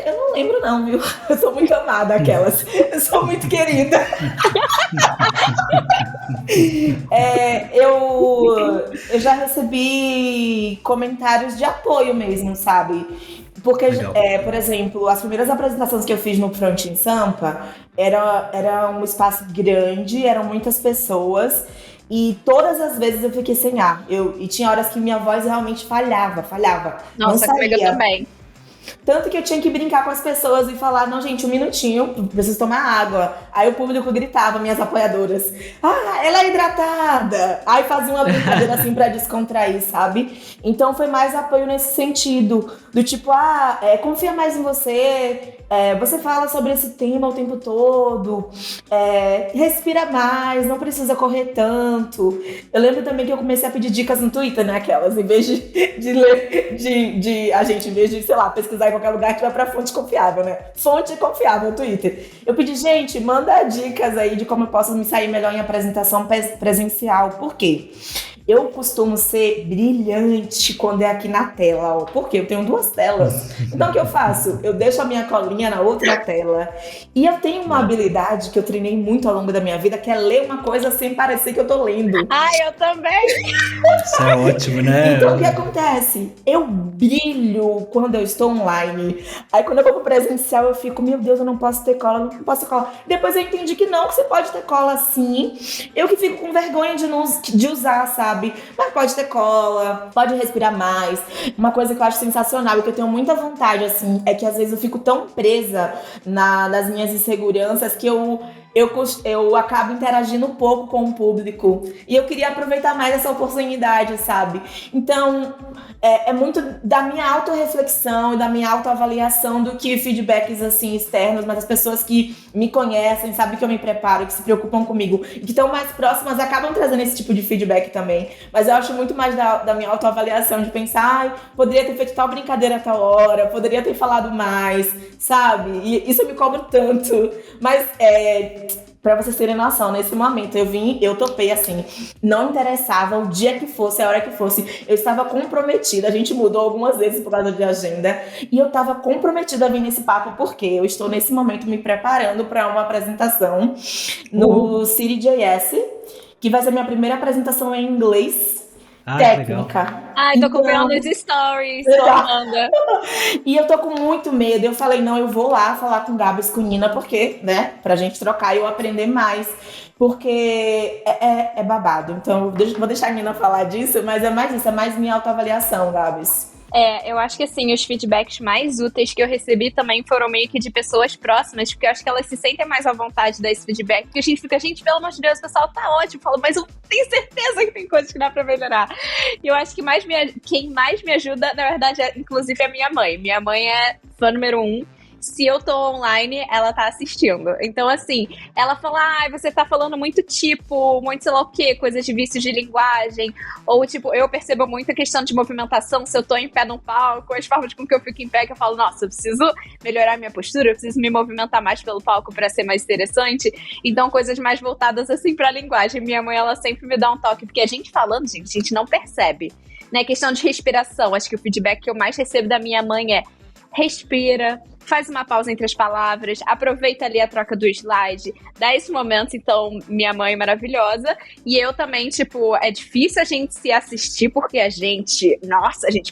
Eu não lembro não, viu? Eu sou muito amada, aquelas. Eu sou muito querida. Eu já recebi comentários de apoio mesmo, sabe? Porque, por exemplo, as primeiras apresentações que eu fiz no Front em Sampa era um espaço grande, eram muitas pessoas. E todas as vezes eu fiquei sem ar. E tinha horas que minha voz realmente falhava. Nossa, comigo também. Tanto que eu tinha que brincar com as pessoas e falar, não, gente, um minutinho, preciso tomar água. Aí o público gritava, minhas apoiadoras, ela é hidratada. Aí fazia uma brincadeira assim pra descontrair, sabe? Então foi mais apoio nesse sentido, do tipo, confia mais em você, você fala sobre esse tema o tempo todo, respira mais, não precisa correr tanto. Eu lembro também que eu comecei a pedir dicas no Twitter, né, aquelas, em vez de ler, em vez de, sei lá, pesquisar em qualquer lugar, que vai pra fonte confiável, né? Fonte confiável, Twitter. Eu pedi, gente, manda dicas aí de como eu posso me sair melhor em apresentação presencial. Por quê? Eu costumo ser brilhante quando é aqui na tela, ó. Porque eu tenho 2 telas. Então o que eu faço? Eu deixo a minha colinha na outra tela. E eu tenho uma habilidade que eu treinei muito ao longo da minha vida, que é ler uma coisa sem parecer que eu tô lendo. Eu também! Isso é ótimo, né? Então o que acontece? Eu brilho quando eu estou online. Aí quando eu vou pro presencial eu fico, meu Deus, eu não posso ter cola, não posso ter cola. Depois eu entendi que não, que você pode ter cola sim. Eu que fico com vergonha de usar, sabe? Mas pode ter cola, pode respirar mais. Uma coisa que eu acho sensacional e que eu tenho muita vontade, assim, é que às vezes eu fico tão presa nas minhas inseguranças que eu acabo interagindo um pouco com o público. E eu queria aproveitar mais essa oportunidade, sabe? Então, é muito da minha autorreflexão e da minha autoavaliação do que feedbacks, assim, externos, mas as pessoas que me conhecem, sabem que eu me preparo, que se preocupam comigo e que estão mais próximas acabam trazendo esse tipo de feedback também. Mas eu acho muito mais da minha autoavaliação, de pensar, poderia ter feito tal brincadeira a tal hora, poderia ter falado mais, sabe? E isso eu me cobro tanto. Mas, pra vocês terem noção, nesse momento eu topei assim, não interessava o dia que fosse, a hora que fosse, eu estava comprometida, a gente mudou algumas vezes por causa de agenda, e eu estava comprometida a vir nesse papo, porque eu estou nesse momento me preparando para uma apresentação no CityJS, que vai ser minha primeira apresentação em inglês, técnica. Tô acompanhando os stories, Amanda. E eu tô com muito medo. Eu falei, não, eu vou lá falar com Gabs, com Nina, porque, né, pra gente trocar e eu aprender mais. Porque é babado. Então, vou deixar a Nina falar disso, mas é mais isso, é mais minha autoavaliação, Gabs. Eu acho que assim, os feedbacks mais úteis que eu recebi também foram meio que de pessoas próximas, porque eu acho que elas se sentem mais à vontade de dar esse feedback, porque a gente fica, pelo amor de Deus, o pessoal tá ótimo, falo, mas eu tenho certeza que tem coisas que dá pra melhorar. E eu acho que quem mais me ajuda, na verdade, inclusive, é minha mãe. Minha mãe é fã número 1. Se eu tô online, ela tá assistindo. Então, assim, ela fala, você tá falando muito muito sei lá o quê, coisas de vícios de linguagem. Ou, eu percebo muito a questão de movimentação, se eu tô em pé num palco, as formas com que eu fico em pé, que eu falo, nossa, eu preciso melhorar minha postura, eu preciso me movimentar mais pelo palco pra ser mais interessante. Então, coisas mais voltadas, assim, pra linguagem. Minha mãe, ela sempre me dá um toque, porque a gente falando, a gente não percebe. Né? Questão de respiração, acho que o feedback que eu mais recebo da minha mãe é respira, faz uma pausa entre as palavras, aproveita ali a troca do slide, dá esse momento. Então, minha mãe é maravilhosa, e eu também, é difícil a gente se assistir, porque a gente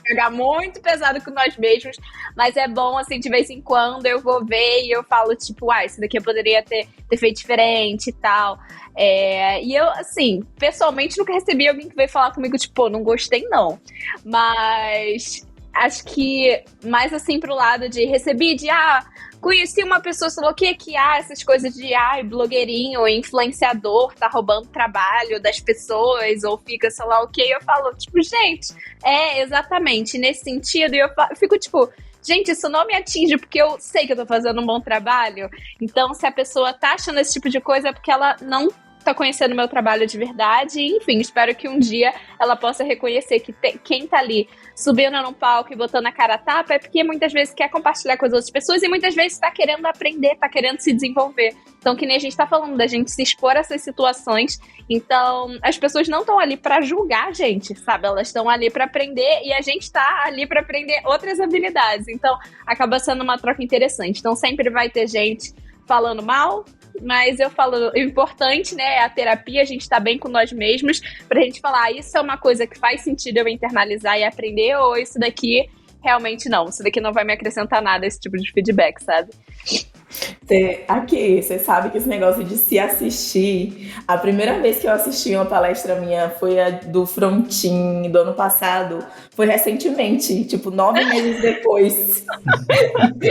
pega muito pesado com nós mesmos, mas é bom, assim, de vez em quando eu visso eu falo, isso daqui eu poderia ter feito diferente e tal. E eu, assim, pessoalmente nunca recebi alguém que veio falar comigo, não gostei não, mas acho que mais assim pro lado de recebi de, conheci uma pessoa, falou que essas coisas de, blogueirinho, influenciador, tá roubando trabalho das pessoas, ou fica, sei lá o quê. Eu falo, tipo, gente, exatamente nesse sentido. E eu fico, tipo, gente, isso não me atinge porque eu sei que eu tô fazendo um bom trabalho. Então, se a pessoa tá achando esse tipo de coisa, é porque ela não tá conhecendo o meu trabalho de verdade. Enfim, espero que um dia ela possa reconhecer que quem tá ali subindo num palco e botando a cara a tapa é porque muitas vezes quer compartilhar com as outras pessoas e muitas vezes tá querendo aprender, tá querendo se desenvolver. Então, que nem a gente tá falando, da gente se expor a essas situações. Então, as pessoas não estão ali pra julgar a gente, sabe? Elas estão ali pra aprender e a gente tá ali pra aprender outras habilidades. Então, acaba sendo uma troca interessante. Então, sempre vai ter gente falando mal, mas eu falo, o importante, né, é a terapia, a gente tá bem com nós mesmos, pra gente falar, isso é uma coisa que faz sentido eu internalizar e aprender, ou isso daqui realmente não, isso daqui não vai me acrescentar nada, esse tipo de feedback, sabe? Você sabe que esse negócio de se assistir, a primeira vez que eu assisti uma palestra minha foi a do Frontin do ano passado, foi recentemente, tipo 9 meses depois.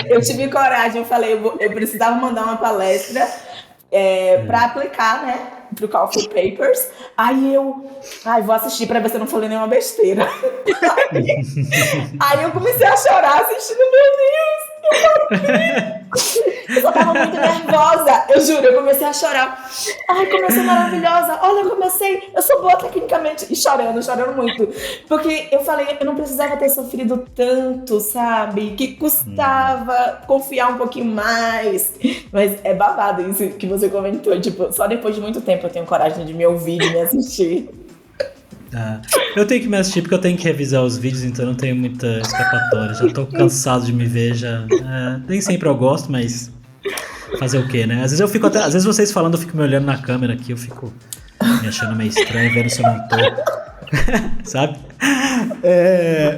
Eu tive coragem, eu falei, eu precisava mandar uma palestra pra aplicar, né, pro Call for Papers. Aí vou assistir pra ver se eu não falei nenhuma besteira. Aí eu comecei a chorar assistindo, meu Deus, eu só tava muito nervosa, eu juro, eu comecei a chorar. Ai, como eu sou maravilhosa, olha como eu sou boa tecnicamente. E chorando muito. Porque eu falei, eu não precisava ter sofrido tanto, sabe? Que custava confiar um pouquinho mais. Mas é babado isso que você comentou. Tipo, só depois de muito tempo eu tenho coragem de me ouvir, de me assistir. Eu tenho que me assistir porque eu tenho que revisar os vídeos, então eu não tenho muita escapatória. Já tô cansado de me ver, nem sempre eu gosto, mas fazer o quê, né? Às vezes vocês falando, eu fico me olhando na câmera aqui, eu fico me achando meio estranho, vendo se eu não tô. Sabe?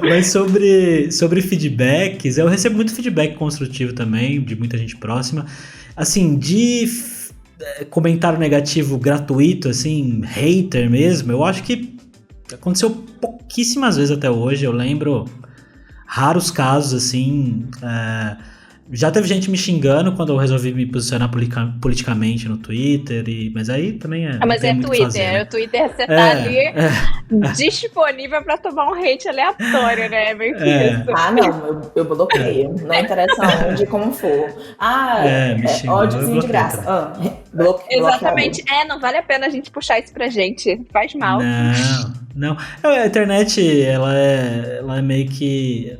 Mas sobre feedbacks, eu recebo muito feedback construtivo também, de muita gente próxima. Assim, de comentário negativo gratuito, assim, hater mesmo, eu acho que aconteceu pouquíssimas vezes até hoje. Eu lembro raros casos, assim. Já teve gente me xingando quando eu resolvi me posicionar politicamente no Twitter, mas aí também mas é Twitter, fazer, né? O Twitter você tá ali disponível pra tomar um hate aleatório, né? Meio que isso. Não, eu bloqueio. Não interessa onde, como for. Me xingou, ódiozinho de graça. Exatamente. Não vale a pena a gente puxar isso pra gente. Faz mal. Não. A internet, ela é meio que...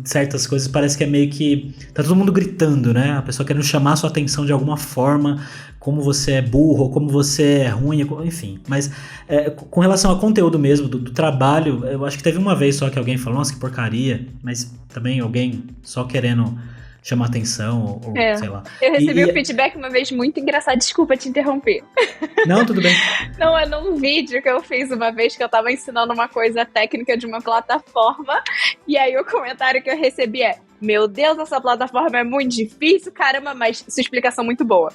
certas coisas parece que é meio que... tá todo mundo gritando, né? A pessoa querendo chamar a sua atenção de alguma forma, como você é burro, como você é ruim, enfim. Mas com relação ao conteúdo mesmo, do trabalho, eu acho que teve uma vez só que alguém falou, nossa, que porcaria, mas também alguém só querendo chamar atenção, ou sei lá. Eu recebi um feedback uma vez muito engraçado, desculpa te interromper. Não, tudo bem. Não, é num vídeo que eu fiz uma vez que eu tava ensinando uma coisa técnica de uma plataforma, e aí o comentário que eu recebi é: meu Deus, essa plataforma é muito difícil, caramba, mas sua explicação é muito boa.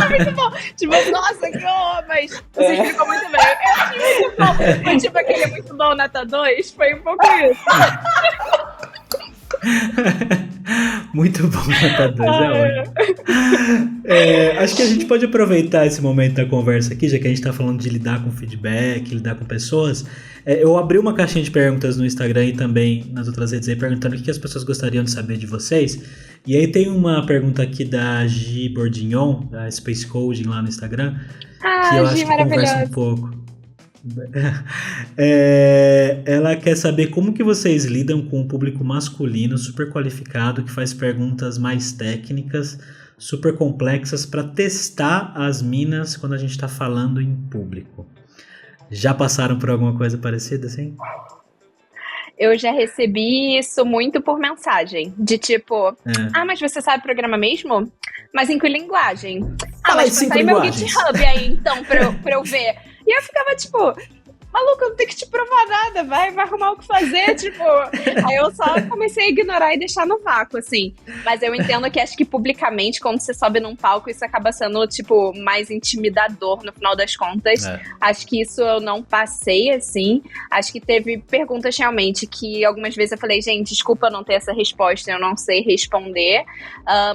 Muito bom. Tipo, nossa, que horror, mas você explicou muito bem. Eu achei muito bom. Mas tipo, aquele é muito bom, nota 2, foi um pouco isso. Muito bom, nota 2, ótimo. Acho que a gente pode aproveitar esse momento da conversa aqui, já que a gente tá falando de lidar com feedback, lidar com pessoas. Eu abri uma caixinha de perguntas no Instagram e também nas outras redes aí, perguntando o que as pessoas gostariam de saber de vocês. E aí tem uma pergunta aqui da Gi Bordignon, da Space Coding lá no Instagram, que eu acho que conversa um pouco. Ela quer saber como que vocês lidam com o público masculino super qualificado que faz perguntas mais técnicas, super complexas para testar as minas quando a gente está falando em público. Já passaram por alguma coisa parecida assim? Eu já recebi isso muito por mensagem, de tipo, mas você sabe programar mesmo? Mas em que linguagem? Mas passa aí meu GitHub aí, então, pra eu ver. E eu ficava tipo, maluco, eu não tenho que te provar nada, vai arrumar o que fazer, tipo. Aí eu só comecei a ignorar e deixar no vácuo, assim. Mas eu entendo que acho que publicamente, quando você sobe num palco, isso acaba sendo, tipo, mais intimidador no final das contas. Acho que isso eu não passei, assim. Acho que teve perguntas realmente que algumas vezes eu falei, gente, desculpa não ter essa resposta, eu não sei responder.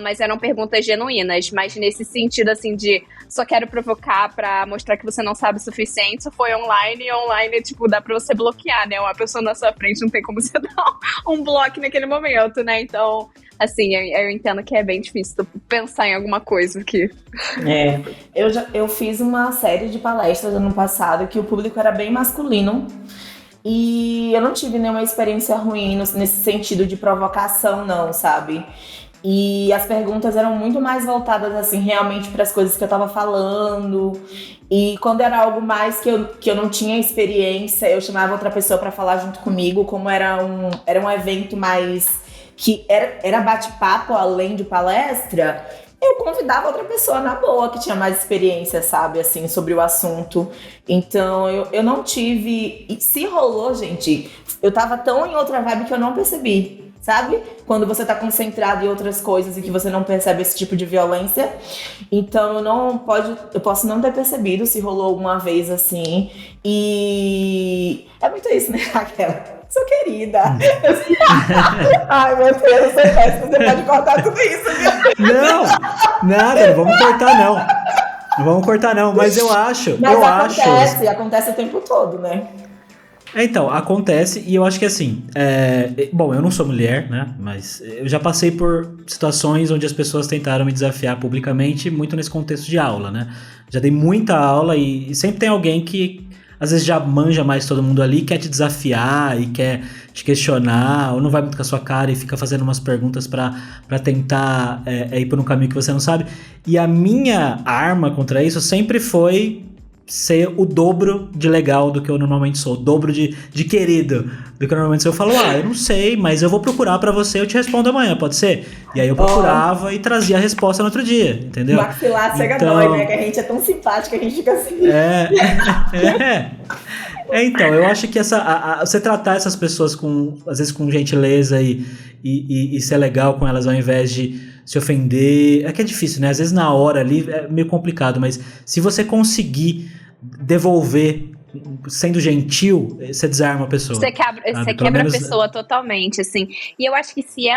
Mas eram perguntas genuínas. Mas nesse sentido, assim, de só quero provocar pra mostrar que você não sabe o suficiente, isso foi online, e online, tipo, dá pra você bloquear, né? Uma pessoa na sua frente, não tem como você dar um bloco naquele momento, né? Então, assim, eu entendo que é bem difícil pensar em alguma coisa aqui. Eu fiz uma série de palestras ano passado que o público era bem masculino. E eu não tive nenhuma experiência ruim nesse sentido de provocação, não, sabe? E as perguntas eram muito mais voltadas, assim, realmente para as coisas que eu tava falando. E quando era algo mais que eu não tinha experiência, eu chamava outra pessoa para falar junto comigo. Como era um evento mais que era bate-papo além de palestra, eu convidava outra pessoa na boa que tinha mais experiência, sabe, assim, sobre o assunto. Então eu não tive. E se rolou, gente, eu tava tão em outra vibe que eu não percebi. Sabe? Quando você tá concentrado em outras coisas e que você não percebe esse tipo de violência. Então eu posso não ter percebido se rolou alguma vez assim. E é muito isso, né, Raquel? Sou querida. Ai, meu Deus, eu sei péssimo. Você pode cortar tudo isso, viu? Não, nada, não vamos cortar não. Não vamos cortar não, mas eu acho... Mas acontece o tempo todo, né? Então, acontece, e eu acho que assim, bom, eu não sou mulher, né, mas eu já passei por situações onde as pessoas tentaram me desafiar publicamente, muito nesse contexto de aula, né, já dei muita aula e sempre tem alguém que às vezes já manja mais todo mundo ali, quer te desafiar e quer te questionar, ou não vai muito com a sua cara e fica fazendo umas perguntas pra tentar ir por um caminho que você não sabe, e a minha arma contra isso sempre foi ser o dobro de legal do que eu normalmente sou, o dobro de querido do que eu normalmente sou. Eu falo, eu não sei, mas eu vou procurar pra você, eu te respondo amanhã, pode ser? E aí eu procurava e trazia a resposta no outro dia, entendeu? Maxilar chega dói, né? Que a gente é tão simpática, a gente fica assim. Então, eu acho que você tratar essas pessoas às vezes com gentileza e ser legal com elas ao invés de se ofender, é que é difícil, né? Às vezes na hora ali é meio complicado, mas se você conseguir devolver sendo gentil, você desarma a pessoa. Você quebra a pessoa totalmente, assim. E eu acho que se é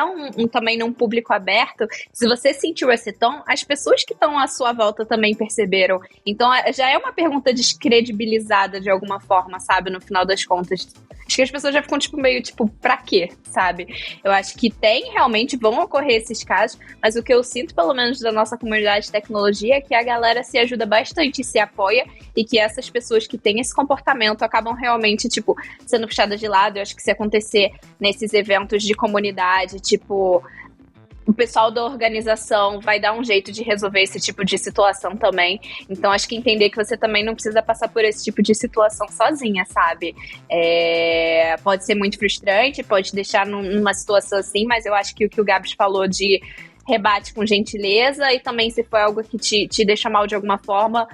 também num público aberto, se você sentiu esse tom, as pessoas que estão à sua volta também perceberam. Então já é uma pergunta descredibilizada de alguma forma, sabe? No final das contas. Acho que as pessoas já ficam meio pra quê, sabe? Eu acho que realmente vão ocorrer esses casos, mas o que eu sinto, pelo menos da nossa comunidade de tecnologia, é que a galera se ajuda bastante, se apoia, e que essas pessoas que têm esse comportamento acabam realmente, sendo puxadas de lado. Eu acho que se acontecer nesses eventos de comunidade, o pessoal da organização vai dar um jeito de resolver esse tipo de situação também. Então, acho que entender que você também não precisa passar por esse tipo de situação sozinha, sabe? Pode ser muito frustrante, pode deixar numa situação assim, mas eu acho que o que o Gabs falou de rebate com gentileza, e também se for algo que te deixa mal de alguma forma,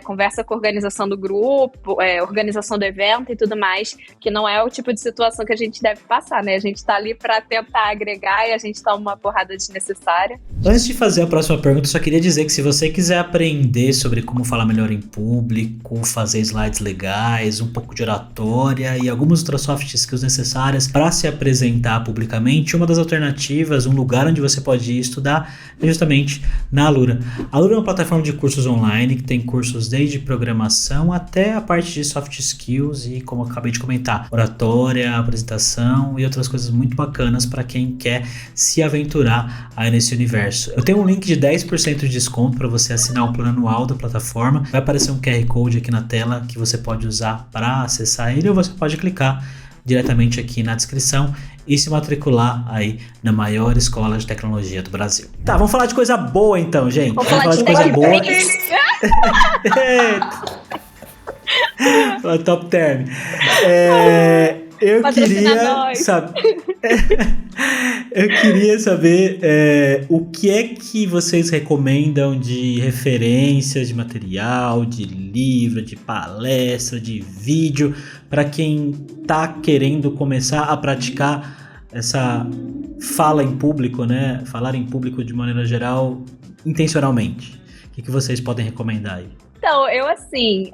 conversa com a organização do grupo, organização do evento e tudo mais, que não é o tipo de situação que a gente deve passar, né? A gente tá ali pra tentar agregar e a gente toma uma porrada desnecessária. Antes de fazer a próxima pergunta, eu só queria dizer que se você quiser aprender sobre como falar melhor em público, fazer slides legais, um pouco de oratória e algumas outras soft skills necessárias para se apresentar publicamente, uma das alternativas, um lugar onde você pode ir estudar é justamente na Alura. A Alura é uma plataforma de cursos online que tem cursos desde programação até a parte de soft skills e, como eu acabei de comentar, oratória, apresentação e outras coisas muito bacanas para quem quer se aventurar aí nesse universo. Eu tenho um link de 10% de desconto para você assinar o plano anual da plataforma. Vai aparecer um QR Code aqui na tela que você pode usar para acessar ele, ou você pode clicar diretamente aqui na descrição e se matricular aí na maior escola de tecnologia do Brasil. Tá, vamos falar de coisa boa então, gente. Vamos falar de coisa boa. Top term. Eu queria, sabe? Eu queria saber o que é que vocês recomendam de referências, de material, de livro, de palestra, de vídeo, para quem tá querendo começar a praticar essa fala em público, né? Falar em público de maneira geral, intencionalmente. O que vocês podem recomendar aí? Então, eu assim,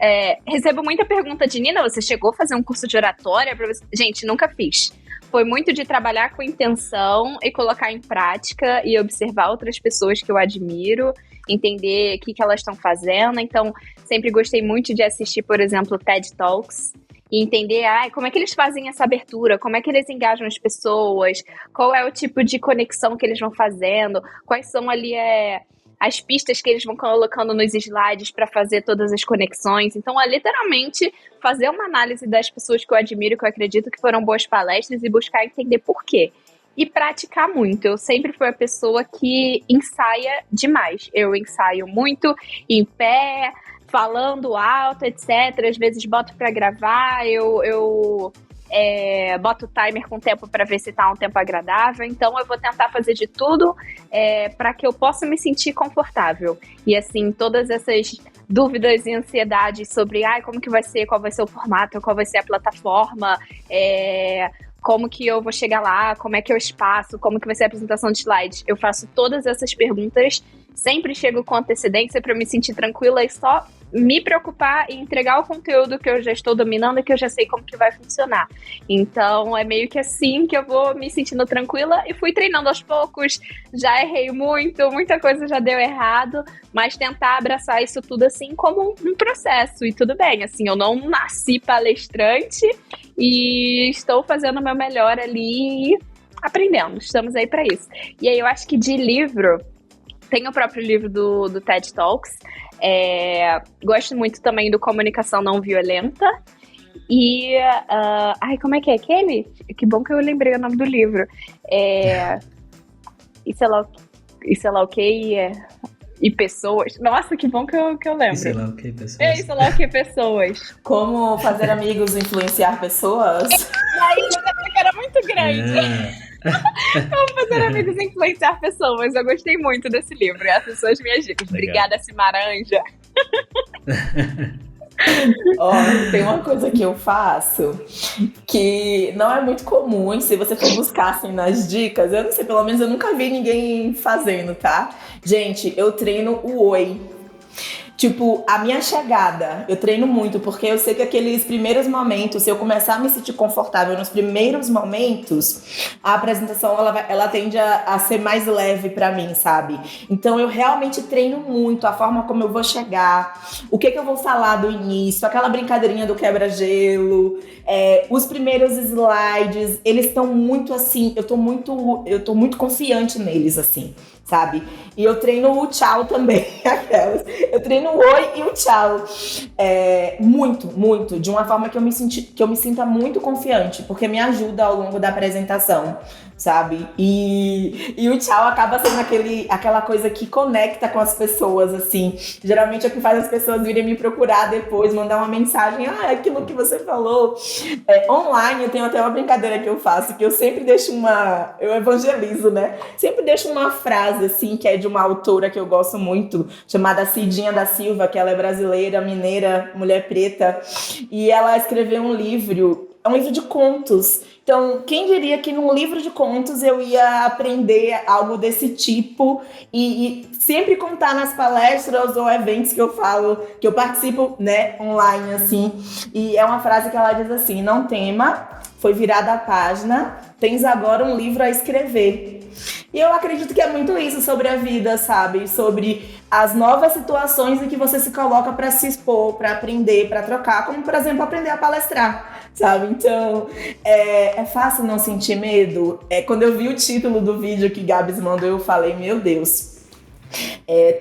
recebo muita pergunta de Nina, você chegou a fazer um curso de oratória? Gente, nunca fiz. Foi muito de trabalhar com intenção e colocar em prática e observar outras pessoas que eu admiro, entender o que elas estão fazendo. Então, sempre gostei muito de assistir, por exemplo, TED Talks e entender como é que eles fazem essa abertura, como é que eles engajam as pessoas, qual é o tipo de conexão que eles vão fazendo, quais são ali as pistas que eles vão colocando nos slides para fazer todas as conexões. Então, é literalmente fazer uma análise das pessoas que eu admiro, que eu acredito que foram boas palestras e buscar entender por quê. E praticar muito. Eu sempre fui a pessoa que ensaia demais. Eu ensaio muito em pé, falando alto, etc. Às vezes boto para gravar, eu boto o timer com tempo para ver se tá um tempo agradável. Então eu vou tentar fazer de tudo para que eu possa me sentir confortável. E assim, todas essas dúvidas e ansiedades sobre como que vai ser, qual vai ser o formato, qual vai ser a plataforma, como que eu vou chegar lá, como é que é o espaço, como que vai ser a apresentação de slides. Eu faço todas essas perguntas, sempre chego com antecedência para me sentir tranquila e só me preocupar em entregar o conteúdo que eu já estou dominando e que eu já sei como que vai funcionar. Então, é meio que assim que eu vou me sentindo tranquila e fui treinando aos poucos. Já errei muito, muita coisa já deu errado, mas tentar abraçar isso tudo assim como um processo. E tudo bem, assim, eu não nasci palestrante e estou fazendo o meu melhor ali e aprendendo. Estamos aí para isso. E aí, eu acho que de livro, tem o próprio livro do TED Talks. Gosto muito também do Comunicação Não Violenta. E. Como é que é aquele? Que bom que eu lembrei o nome do livro. E sei lá o que. E pessoas. Nossa, que bom que eu lembro. E sei lá o que, pessoas. E sei lá o que, pessoas. Como fazer amigos e influenciar pessoas. Aí, eu era muito grande. Como fazer amigos e influenciar pessoas. Eu gostei muito desse livro. Essas são as minhas dicas. Legal. Obrigada, Cimaranja. Tem uma coisa que eu faço que não é muito comum, e se você for buscar assim nas dicas, eu não sei, pelo menos eu nunca vi ninguém fazendo, tá? Gente, eu treino o oi. Tipo, a minha chegada, eu treino muito, porque eu sei que aqueles primeiros momentos, se eu começar a me sentir confortável nos primeiros momentos, a apresentação, ela tende a ser mais leve pra mim, sabe? Então, eu realmente treino muito a forma como eu vou chegar, o que eu vou falar do início, aquela brincadeirinha do quebra-gelo, os primeiros slides, eles estão muito assim, eu tô muito confiante neles, assim, sabe? E eu treino o tchau também, aquelas. Eu treino o oi e o tchau. Muito, de uma forma que eu me sinta muito confiante, porque me ajuda ao longo da apresentação, sabe? E o tchau acaba sendo aquela coisa que conecta com as pessoas, assim. Geralmente é o que faz as pessoas virem me procurar depois, mandar uma mensagem, aquilo que você falou. Online, eu tenho até uma brincadeira que eu faço, que eu sempre deixo eu evangelizo, né? Sempre deixo uma frase, assim, que é de uma autora que eu gosto muito, chamada Cidinha da Silva, que ela é brasileira, mineira, mulher preta, e ela escreveu um livro de contos. Então, quem diria que num livro de contos eu ia aprender algo desse tipo e sempre contar nas palestras ou eventos que eu falo, que eu participo, né, online, assim. E é uma frase que ela diz assim: não tema, foi virada a página, tens agora um livro a escrever. E eu acredito que é muito isso sobre a vida, sabe? Sobre as novas situações em que você se coloca para se expor, para aprender, para trocar, como, por exemplo, aprender a palestrar, sabe? Então, é fácil não sentir medo. Quando eu vi o título do vídeo que Gabs mandou, eu falei, meu Deus,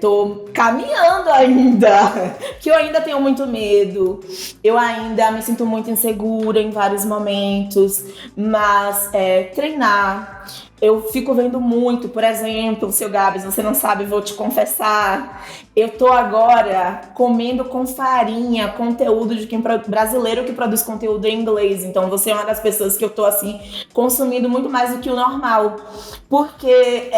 Tô caminhando ainda, que eu ainda tenho muito medo, eu ainda me sinto muito insegura em vários momentos, mas treinar. Eu fico vendo muito, por exemplo, seu Gabs, você não sabe, vou te confessar, eu tô agora comendo com farinha conteúdo de quem brasileiro que produz conteúdo em inglês. Então você é uma das pessoas que eu tô assim consumindo muito mais do que o normal, porque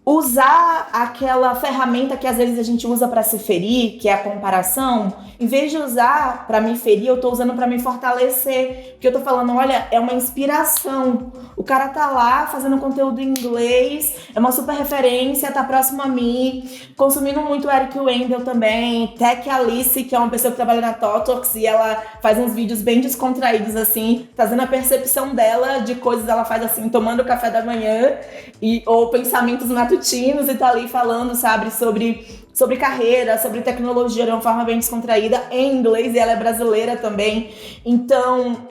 usar aquela ferramenta que às vezes a gente usa para se ferir, que é a comparação, em vez de usar para me ferir, eu tô usando para me fortalecer. Porque eu tô falando, olha, é uma inspiração. O cara tá lá fazendo conteúdo em inglês, é uma super referência, tá próximo a mim, consumindo muito Eric Wendel também, Tech Alice, que é uma pessoa que trabalha na Totox, e ela faz uns vídeos bem descontraídos, assim, trazendo a percepção dela de coisas, ela faz assim, tomando café da manhã, ou pensamentos matutinos, e tá ali falando, sabe, sobre carreira, sobre tecnologia de uma forma bem descontraída, em inglês, e ela é brasileira também. Então,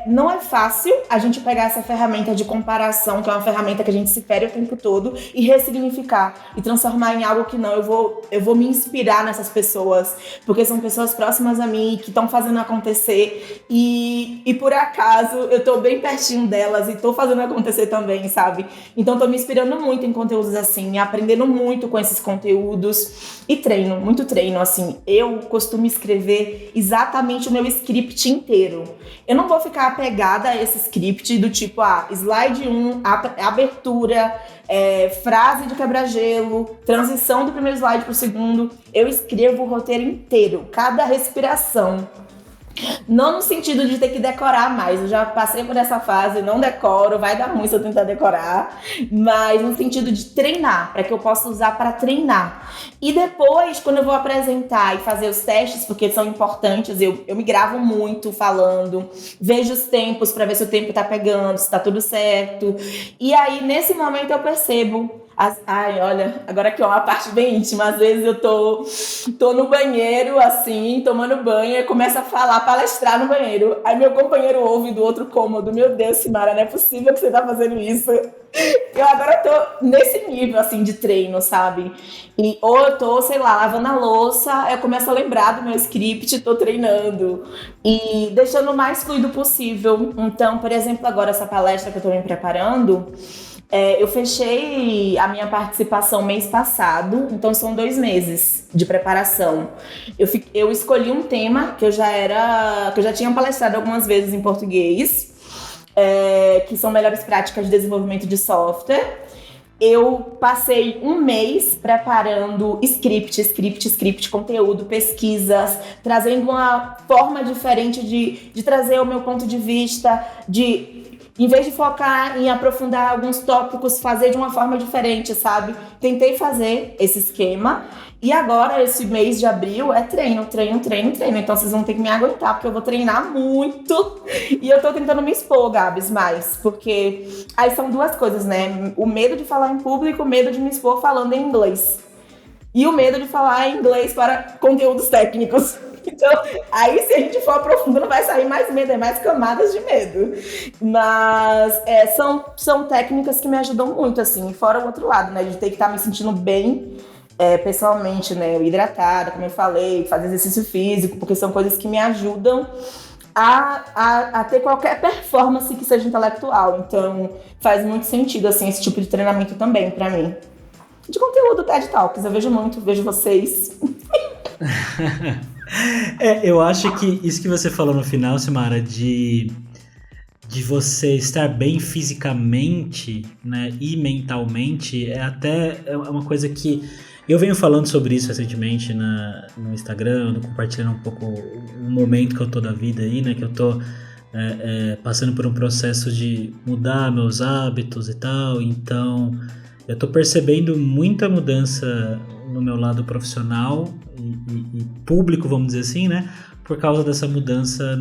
não é fácil a gente pegar essa ferramenta de comparação, que é uma ferramenta que a gente se fere o tempo todo, e ressignificar, e transformar em algo que não, eu vou me inspirar nessas pessoas, porque são pessoas próximas a mim, que estão fazendo acontecer, e por acaso eu tô bem pertinho delas, e tô fazendo acontecer também, sabe? Então tô me inspirando muito em conteúdos assim, aprendendo muito com esses conteúdos, e muito treino, assim. Eu costumo escrever exatamente o meu script inteiro. Eu não vou ficar apegada a esse script do tipo, slide 1, abertura, frase de quebra-gelo, transição do primeiro slide pro segundo. Eu escrevo o roteiro inteiro, cada respiração. Não no sentido de ter que decorar mais, eu já passei por essa fase, não decoro, vai dar ruim se eu tentar decorar, mas no sentido de treinar, para que eu possa usar para treinar. E depois, quando eu vou apresentar e fazer os testes, porque são importantes, eu me gravo muito falando, vejo os tempos para ver se o tempo tá pegando, se tá tudo certo. E aí, nesse momento, eu percebo. Olha, agora que é uma parte bem íntima, às vezes eu tô no banheiro, assim, tomando banho, e começo a falar, palestrar no banheiro. Aí meu companheiro ouve do outro cômodo, meu Deus, Simara, não é possível que você tá fazendo isso. Eu agora tô nesse nível, assim, de treino, sabe? Ou eu tô, sei lá, lavando a louça, eu começo a lembrar do meu script, tô treinando. E deixando o mais fluido possível. Então, por exemplo, agora essa palestra que eu tô me preparando, eu fechei a minha participação mês passado, então são 2 meses de preparação. Eu escolhi um tema que eu já tinha palestrado algumas vezes em português, que são melhores práticas de desenvolvimento de software. Eu passei 1 mês preparando script, conteúdo, pesquisas, trazendo uma forma diferente de trazer o meu ponto de vista, em vez de focar em aprofundar alguns tópicos, fazer de uma forma diferente, sabe? Tentei fazer esse esquema. E agora, esse mês de abril, é treino. Então, vocês vão ter que me aguentar, porque eu vou treinar muito. E eu tô tentando me expor, Gabs, mais. Porque aí são 2 coisas, né? O medo de falar em público, o medo de me expor falando em inglês. E o medo de falar em inglês para conteúdos técnicos. Então, aí se a gente for aprofundando, vai sair mais medo, mais camadas de medo. Mas são técnicas que me ajudam muito, assim. Fora o outro lado, né? De ter que estar me sentindo bem pessoalmente, né? Hidratada, como eu falei, fazer exercício físico, porque são coisas que me ajudam a ter qualquer performance que seja intelectual. Então, faz muito sentido, assim, esse tipo de treinamento também pra mim. De conteúdo TED Talks, eu vejo muito, vejo vocês. Eu acho que isso que você falou no final, Simara, de você estar bem fisicamente, né, e mentalmente, é uma coisa que eu venho falando sobre isso recentemente no Instagram, compartilhando um pouco o momento que eu tô da vida aí, né, que eu tô passando por um processo de mudar meus hábitos e tal, então eu tô percebendo muita mudança no meu lado profissional e público, vamos dizer assim, né? Por causa dessa mudança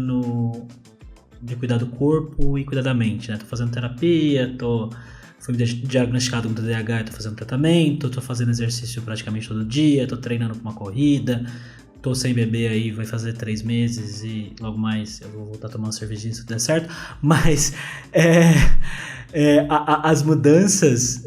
de cuidar do corpo e cuidar da mente, né? Tô fazendo terapia, fui diagnosticado com TDAH, tô fazendo tratamento, tô fazendo exercício praticamente todo dia, tô treinando com uma corrida, tô sem beber aí, vai fazer 3 meses e logo mais eu vou voltar a tomar uma cervejinha se der certo. Mas as mudanças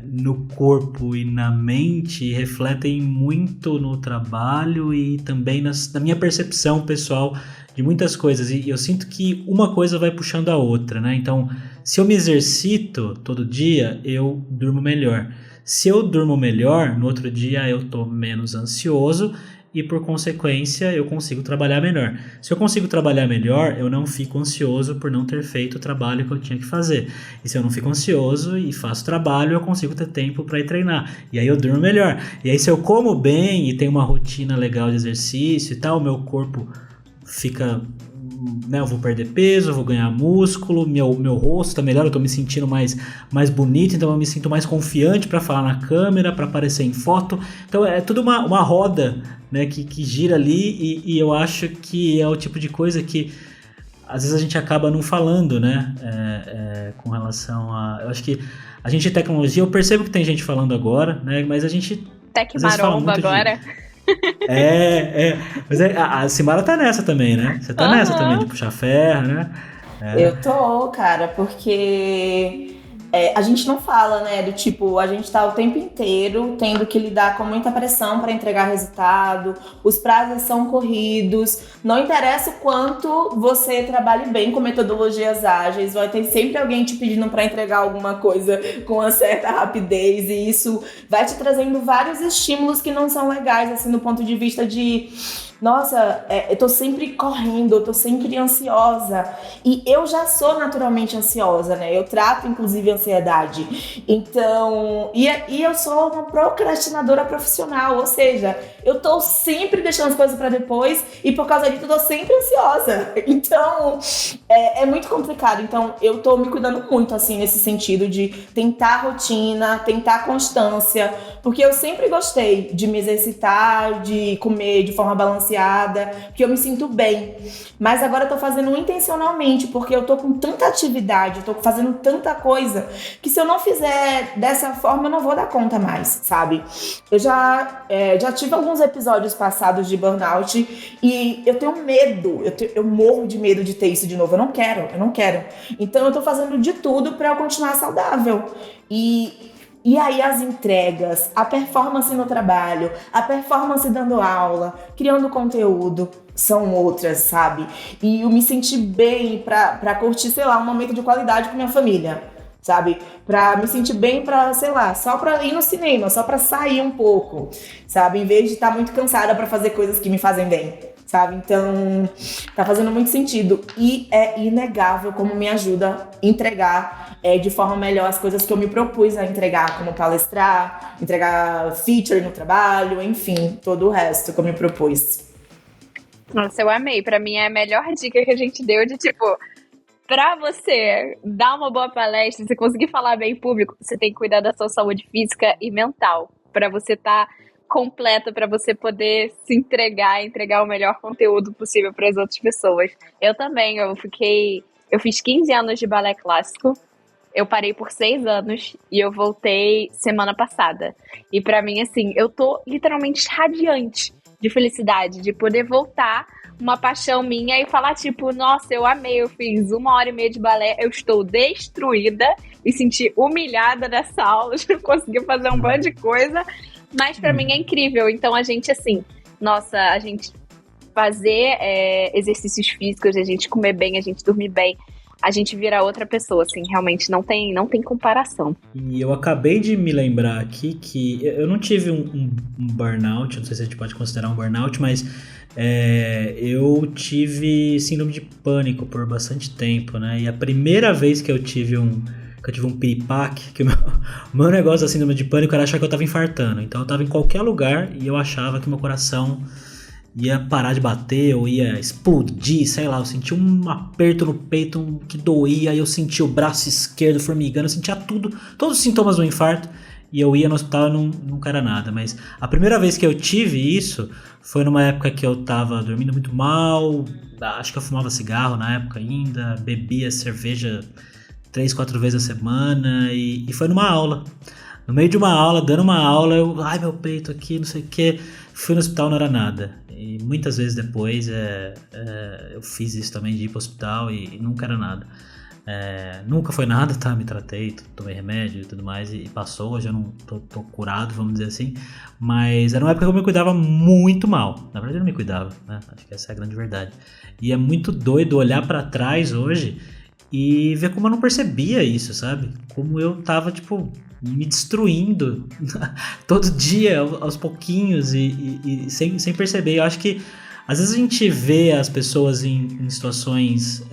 no corpo e na mente refletem muito no trabalho e também na minha percepção pessoal de muitas coisas. E eu sinto que uma coisa vai puxando a outra, né? Então, se eu me exercito todo dia, eu durmo melhor. Se eu durmo melhor, no outro dia eu tô menos ansioso e, por consequência, eu consigo trabalhar melhor. Se eu consigo trabalhar melhor, eu não fico ansioso por não ter feito o trabalho que eu tinha que fazer. E se eu não fico ansioso e faço trabalho, eu consigo ter tempo para ir treinar. E aí eu durmo melhor. E aí se eu como bem e tenho uma rotina legal de exercício e tal, o meu corpo fica... né, eu vou perder peso, eu vou ganhar músculo, meu rosto tá melhor, eu tô me sentindo mais bonito, então eu me sinto mais confiante para falar na câmera, para aparecer em foto. Então é tudo uma roda, né, que gira ali e eu acho que é o tipo de coisa que às vezes a gente acaba não falando, né, com relação a... Eu acho que a gente de tecnologia, eu percebo que tem gente falando agora, né, mas a gente... Tec maromba agora... Mas a Simara tá nessa também, né? Você tá nessa também, de puxar ferro, né? Eu tô, cara, porque a gente não fala, né, do tipo, a gente tá o tempo inteiro tendo que lidar com muita pressão para entregar resultado, os prazos são corridos, não interessa o quanto você trabalhe bem com metodologias ágeis, vai ter sempre alguém te pedindo para entregar alguma coisa com uma certa rapidez, e isso vai te trazendo vários estímulos que não são legais, assim, do ponto de vista de... Nossa, eu tô sempre correndo, eu tô sempre ansiosa. E eu já sou naturalmente ansiosa, né? Eu trato, inclusive, ansiedade. Então, e eu sou uma procrastinadora profissional, ou seja, eu tô sempre deixando as coisas pra depois e por causa disso eu tô sempre ansiosa. Então, é muito complicado. Então, eu tô me cuidando muito, assim, nesse sentido de tentar rotina, tentar constância, porque eu sempre gostei de me exercitar, de comer de forma balanceada, porque eu me sinto bem. Mas agora eu tô fazendo intencionalmente, porque eu tô com tanta atividade, eu tô fazendo tanta coisa, que se eu não fizer dessa forma, eu não vou dar conta mais, sabe? Eu já tive alguns episódios passados de burnout e eu tenho medo, eu morro de medo de ter isso de novo. Eu não quero. Então eu tô fazendo de tudo pra eu continuar saudável. E aí as entregas, a performance no trabalho, a performance dando aula, criando conteúdo, são outras, sabe? E eu me senti bem pra curtir, sei lá, um momento de qualidade com minha família, sabe? Pra me sentir bem pra, sei lá, só pra ir no cinema, só pra sair um pouco, sabe? Em vez de estar muito cansada pra fazer coisas que me fazem bem, sabe? Então, tá fazendo muito sentido. E é inegável como me ajuda a entregar de forma melhor as coisas que eu me propus a entregar, como palestrar, entregar feature no trabalho, enfim, todo o resto que eu me propus. Nossa, eu amei. Pra mim é a melhor dica que a gente deu de, tipo, pra você dar uma boa palestra, você conseguir falar bem em público, você tem que cuidar da sua saúde física e mental, pra você estar completa, pra você poder se entregar o melhor conteúdo possível para as outras pessoas. Eu também, eu fiz 15 anos de balé clássico. Eu parei por 6 anos e eu voltei semana passada. E pra mim, assim, eu tô literalmente radiante de felicidade, de poder voltar uma paixão minha e falar, tipo, nossa, eu amei, eu fiz 1h30 de balé, eu estou destruída e senti humilhada nessa aula, não consegui fazer um bando de coisa, mas pra mim é incrível. Então a gente, assim, nossa, a gente fazer exercícios físicos, a gente comer bem, a gente dormir bem, a gente vira outra pessoa, assim, realmente não tem comparação. E eu acabei de me lembrar aqui que eu não tive um burnout, não sei se a gente pode considerar um burnout, mas eu tive síndrome de pânico por bastante tempo, né? E a primeira vez que eu tive um piripaque, que o meu negócio da síndrome de pânico era achar que eu tava infartando. Então eu tava em qualquer lugar e eu achava que meu coração ia parar de bater, ou ia explodir, sei lá, eu senti um aperto no peito que doía, eu senti o braço esquerdo formigando, eu sentia todos os sintomas do infarto, e eu ia no hospital e nunca era nada. Mas a primeira vez que eu tive isso foi numa época que eu tava dormindo muito mal, acho que eu fumava cigarro na época ainda, bebia cerveja 3, 4 vezes a semana, e foi numa aula. No meio de uma aula, dando uma aula, ai meu peito aqui, não sei o que, fui no hospital, não era nada. E muitas vezes depois eu fiz isso também, de ir pro hospital e nunca era nada. Nunca foi nada, tá? Me tratei, tomei remédio e tudo mais e passou, hoje eu não tô curado, vamos dizer assim. Mas era uma época que eu me cuidava muito mal. Na verdade eu não me cuidava, né? Acho que essa é a grande verdade. E é muito doido olhar pra trás hoje e ver como eu não percebia isso, sabe? Como eu tava, tipo, me destruindo todo dia, aos pouquinhos e sem perceber. Eu acho que às vezes a gente vê as pessoas em situações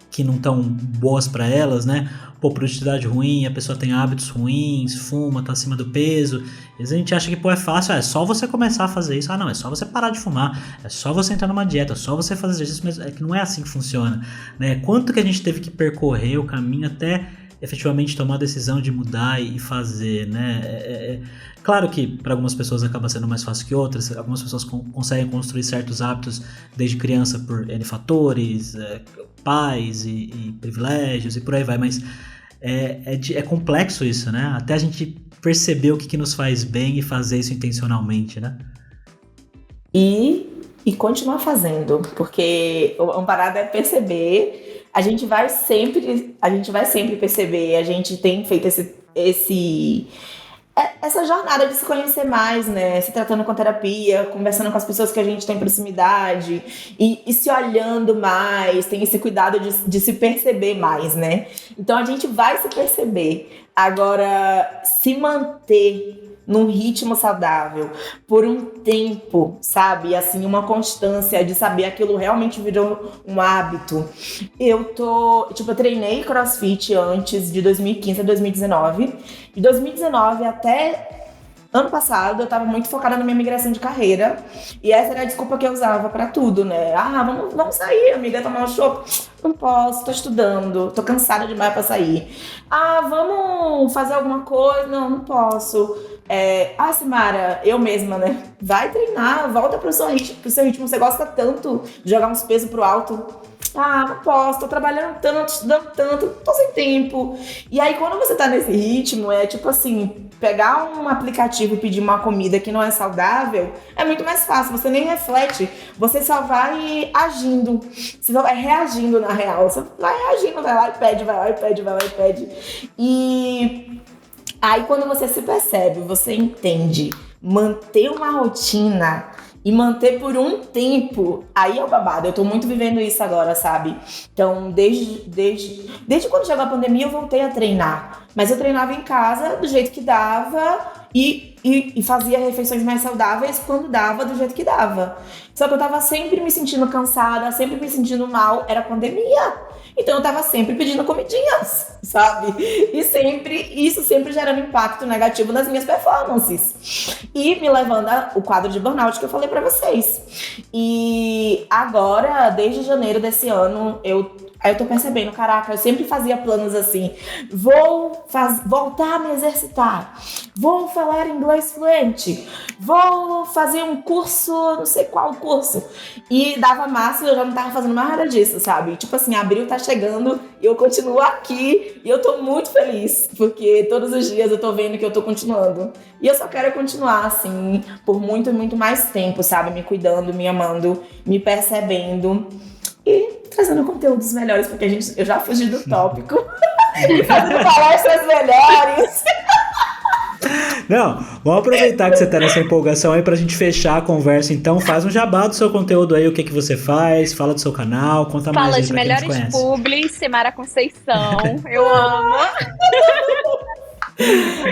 que não estão boas pra elas, né? Pô, produtividade ruim, a pessoa tem hábitos ruins, fuma, tá acima do peso. Às vezes a gente acha que, pô, é fácil, é só você começar a fazer isso. Ah, não, é só você parar de fumar, é só você entrar numa dieta, é só você fazer exercício, mas é que não é assim que funciona, né? Quanto que a gente teve que percorrer o caminho até efetivamente tomar a decisão de mudar e fazer, né? Claro que para algumas pessoas acaba sendo mais fácil que outras, algumas pessoas conseguem construir certos hábitos desde criança por N fatores, pais e privilégios e por aí vai, mas é complexo isso, né? Até a gente perceber o que nos faz bem e fazer isso intencionalmente, né? E continuar fazendo, porque uma parada é perceber, a gente vai sempre perceber, a gente tem feito essa jornada de se conhecer mais, né? Se tratando com a terapia, conversando com as pessoas que a gente tem proximidade e se olhando mais, tem esse cuidado de se perceber mais, né? Então a gente vai se perceber. Agora, se manter num ritmo saudável por um tempo, sabe? Assim, uma constância de saber aquilo realmente virou um hábito. Eu treinei CrossFit antes de 2015 a 2019. De 2019 até ano passado, eu tava muito focada na minha migração de carreira. E essa era a desculpa que eu usava pra tudo, né? Ah, vamos sair, amiga, tomar um chopp. Não posso, tô estudando, tô cansada demais pra sair. Ah, vamos fazer alguma coisa? Não posso. Simara, eu mesma, né? Vai treinar, volta pro seu ritmo. Você gosta tanto de jogar uns pesos pro alto. Ah, não posso, tô trabalhando tanto, estudando tanto, tô sem tempo. E aí, quando você tá nesse ritmo, é tipo assim, pegar um aplicativo e pedir uma comida que não é saudável, é muito mais fácil, você nem reflete, você só vai agindo, você só vai reagindo na real, você vai reagindo, vai lá e pede, vai lá e pede, vai lá e pede. E aí, quando você se percebe, você entende, manter uma rotina e manter por um tempo, aí é o babado. Eu tô muito vivendo isso agora, sabe? Então, desde quando chegou a pandemia, eu voltei a treinar. Mas eu treinava em casa, do jeito que dava, e fazia refeições mais saudáveis quando dava, do jeito que dava. Só que eu tava sempre me sentindo cansada, sempre me sentindo mal. Era pandemia. Então eu tava sempre pedindo comidinhas, sabe? E isso sempre gerando impacto negativo nas minhas performances. E me levando ao quadro de burnout que eu falei pra vocês. E agora, desde janeiro desse ano, eu tô percebendo, caraca, eu sempre fazia planos assim, vou voltar a me exercitar, vou falar inglês fluente, vou fazer um curso, não sei qual curso, e dava massa e eu já não tava fazendo mais nada disso, sabe? Tipo assim, abril tá chegando e eu continuo aqui e eu tô muito feliz, porque todos os dias eu tô vendo que eu tô continuando, e eu só quero continuar assim, por muito, muito mais tempo, sabe? Me cuidando, me amando, me percebendo e trazendo conteúdos melhores, porque eu já fugi do tópico e fazendo palestras melhores. Não, vamos aproveitar que você tá nessa empolgação aí pra gente fechar a conversa. Então, faz um jabá do seu conteúdo aí, o que você faz, fala do seu canal, conta mais aí pra quem te conhece. Fala de melhores publi, Simara Conceição, eu amo.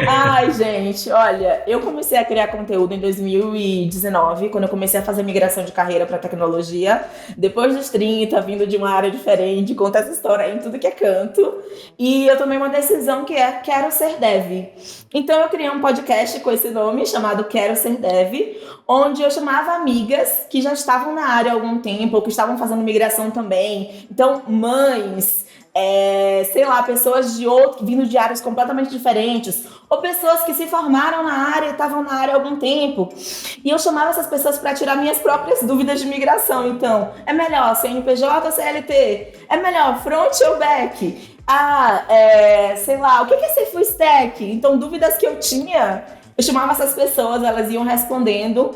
Ai, gente, olha, eu comecei a criar conteúdo em 2019, quando eu comecei a fazer migração de carreira para tecnologia. Depois dos 30, vindo de uma área diferente, conta essa história em tudo que é canto. E eu tomei uma decisão que é Quero Ser Dev. Então eu criei um podcast com esse nome, chamado Quero Ser Dev, onde eu chamava amigas que já estavam na área há algum tempo, ou que estavam fazendo migração também. Então, mães, pessoas vindo de áreas completamente diferentes, ou pessoas que se formaram na área e estavam na área há algum tempo. E eu chamava essas pessoas para tirar minhas próprias dúvidas de migração. Então, é melhor CNPJ ou CLT? É melhor front ou back? Sei lá, o que é ser full stack? Então, dúvidas que eu tinha, eu chamava essas pessoas, elas iam respondendo.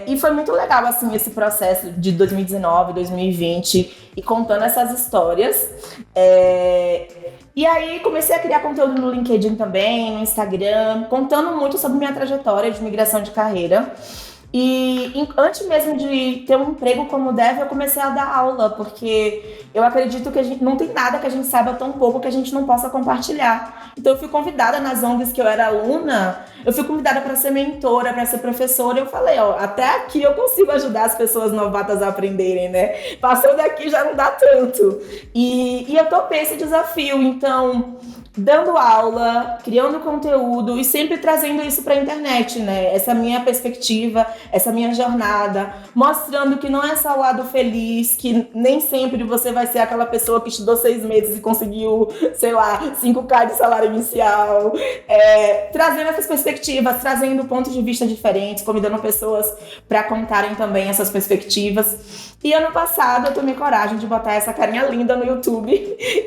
E foi muito legal, assim, esse processo de 2019, 2020, e contando essas histórias. E aí, comecei a criar conteúdo no LinkedIn também, no Instagram, contando muito sobre minha trajetória de migração de carreira. E antes mesmo de ter um emprego como dev, eu comecei a dar aula, porque eu acredito que não tem nada que a gente saiba tão pouco que a gente não possa compartilhar. Então eu fui convidada nas ONGs que eu era aluna, eu fui convidada para ser mentora, para ser professora, e eu falei, até aqui eu consigo ajudar as pessoas novatas a aprenderem, né? Passando daqui já não dá tanto. E eu topei esse desafio, então dando aula, criando conteúdo e sempre trazendo isso para a internet, né? Essa minha perspectiva, essa minha jornada, mostrando que não é só o lado feliz, que nem sempre você vai ser aquela pessoa que estudou 6 meses e conseguiu, sei lá, 5K de salário inicial, trazendo essas perspectivas, trazendo pontos de vista diferentes, convidando pessoas para contarem também essas perspectivas. E ano passado eu tomei coragem de botar essa carinha linda no YouTube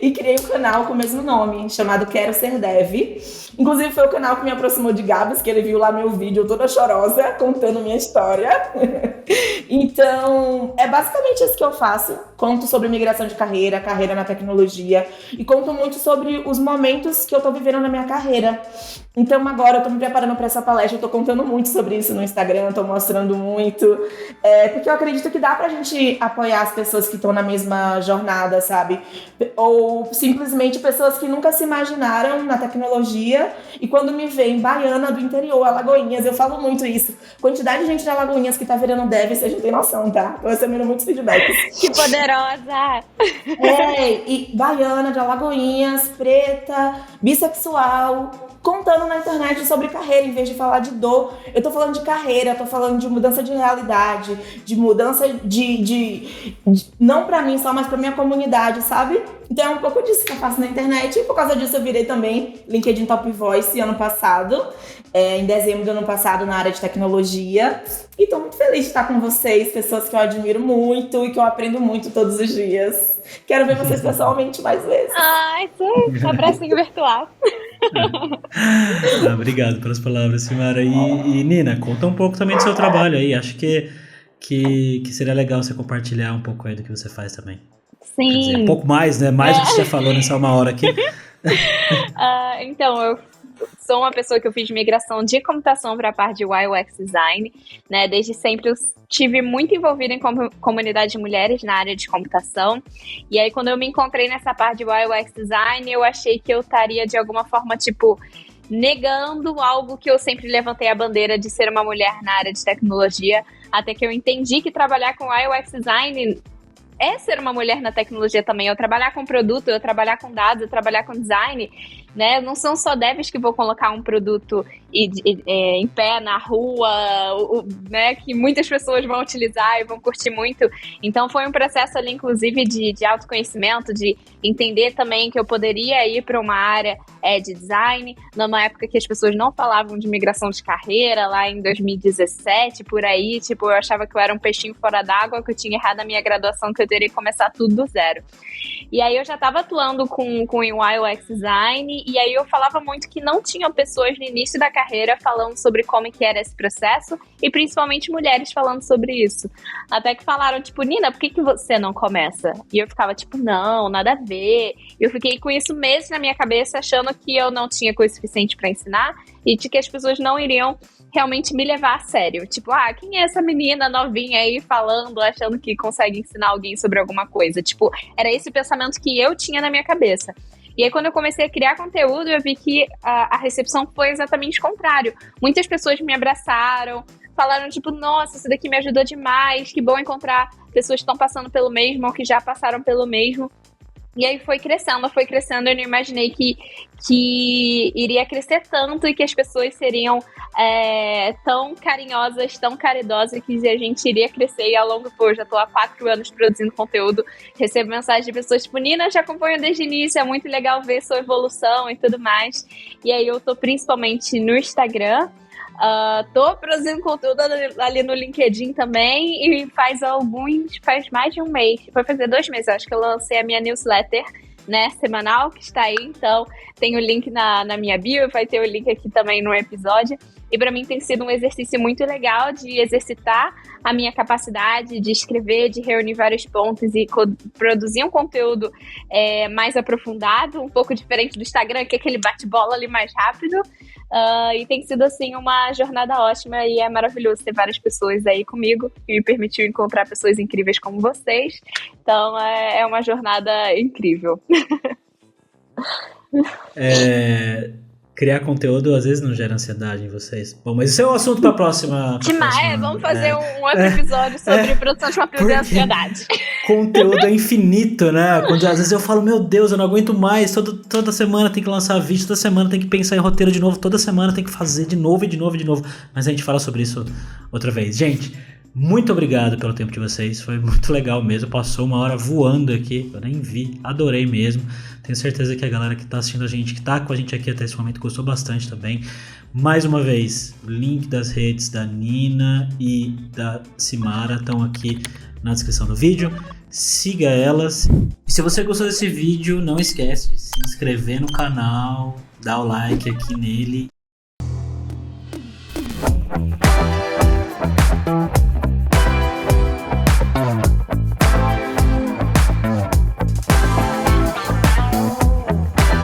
e criei um canal com o mesmo nome, chamado Quero Ser Dev. Inclusive foi o canal que me aproximou de Gabs, que ele viu lá meu vídeo toda chorosa, contando minha história. Então, é basicamente isso que eu faço. Conto sobre migração de carreira, carreira na tecnologia, e conto muito sobre os momentos que eu tô vivendo na minha carreira. Então agora eu tô me preparando para essa palestra, eu tô contando muito sobre isso no Instagram, tô mostrando muito, porque eu acredito que dá pra gente apoiar as pessoas que estão na mesma jornada, sabe? Ou simplesmente pessoas que nunca se imaginaram na tecnologia, e quando me veem baiana do interior, Alagoinhas, eu falo muito isso. Quantidade de gente de Alagoinhas que tá virando dev, vocês não tem noção, tá? Tô recebendo muitos feedbacks. Que poderosa! E baiana de Alagoinhas, preta, bissexual, contando na internet sobre carreira, em vez de falar de dor. Eu tô falando de carreira, eu tô falando de mudança de realidade, de mudança de não pra mim só, mas pra minha comunidade, sabe? Então é um pouco disso que eu faço na internet, e por causa disso eu virei também LinkedIn Top Voice ano passado, em dezembro do ano passado, na área de tecnologia. E tô muito feliz de estar com vocês, pessoas que eu admiro muito e que eu aprendo muito todos os dias. Quero ver vocês pessoalmente mais vezes. Ai, sim, abracinho virtual. Obrigado pelas palavras, Simara. E Nina, conta um pouco também do seu trabalho aí. Acho que seria legal você compartilhar um pouco aí do que você faz também. Sim. Quer dizer, um pouco mais, né? Mais do que você falou nessa uma hora aqui. Então, eu sou uma pessoa que eu fiz migração de computação para a parte de UI UX Design, né? Desde sempre eu estive muito envolvida em comunidade de mulheres na área de computação. E aí, quando eu me encontrei nessa parte de UI UX Design, eu achei que eu estaria, de alguma forma, negando algo que eu sempre levantei a bandeira de ser uma mulher na área de tecnologia, até que eu entendi que trabalhar com UI UX Design é ser uma mulher na tecnologia também. Eu trabalhar com produto, eu trabalhar com dados, eu trabalhar com design, né? Não são só devs que vão colocar um produto em pé na rua, né? Que muitas pessoas vão utilizar e vão curtir muito. Então foi um processo ali, inclusive, de autoconhecimento, de entender também que eu poderia ir para uma área de design, numa época que as pessoas não falavam de migração de carreira, lá em 2017, por aí, eu achava que eu era um peixinho fora d'água, que eu tinha errado a minha graduação, que eu teria que começar tudo do zero. E aí eu já estava atuando com UI UX Design, e aí eu falava muito que não tinham pessoas no início da carreira falando sobre como que era esse processo, e principalmente mulheres falando sobre isso. Até que falaram, Nina, por que você não começa? E eu ficava, não, nada a ver. E eu fiquei com isso meses na minha cabeça, achando que eu não tinha coisa suficiente para ensinar, e de que as pessoas não iriam realmente me levar a sério. Quem é essa menina novinha aí falando, achando que consegue ensinar alguém sobre alguma coisa? Era esse o pensamento que eu tinha na minha cabeça. E aí, quando eu comecei a criar conteúdo, eu vi que a recepção foi exatamente o contrário. Muitas pessoas me abraçaram, falaram, nossa, isso daqui me ajudou demais, que bom encontrar pessoas que estão passando pelo mesmo ou que já passaram pelo mesmo. E aí foi crescendo, eu não imaginei que iria crescer tanto e que as pessoas seriam tão carinhosas, tão caridosas, que a gente iria crescer. E ao longo do já estou há 4 anos produzindo conteúdo, recebo mensagens de pessoas Nina, já acompanho desde o início, é muito legal ver sua evolução e tudo mais. E aí eu tô principalmente no Instagram, tô produzindo conteúdo ali no LinkedIn também, e faz mais de um mês, foi fazer 2 meses, acho que eu lancei a minha newsletter né, semanal que está aí. Então, tem o link na minha bio, vai ter o link aqui também no episódio. E para mim tem sido um exercício muito legal de exercitar a minha capacidade de escrever, de reunir vários pontos e produzir um conteúdo mais aprofundado, um pouco diferente do Instagram, que é aquele bate-bola ali mais rápido. E tem sido, assim, uma jornada ótima e é maravilhoso ter várias pessoas aí comigo, que me permitiu encontrar pessoas incríveis como vocês. Então, é uma jornada incrível. Criar conteúdo às vezes não gera ansiedade em vocês. Bom, mas isso é um assunto para a próxima. Demais, vamos fazer um outro episódio sobre produção de conteúdo e ansiedade. Conteúdo é infinito, né? Quando às vezes eu falo, meu Deus, eu não aguento mais. Toda semana tem que lançar vídeo, toda semana tem que pensar em roteiro de novo, toda semana tem que fazer de novo e de novo e de novo. Mas a gente fala sobre isso outra vez. Gente, muito obrigado pelo tempo de vocês. Foi muito legal mesmo. Passou uma hora voando aqui. Eu nem vi. Adorei mesmo. Tenho certeza que a galera que tá assistindo a gente, que tá com a gente aqui até esse momento, gostou bastante também. Mais uma vez, o link das redes da Nina e da Simara estão aqui na descrição do vídeo. Siga elas. E se você gostou desse vídeo, não esquece de se inscrever no canal, dar o like aqui nele.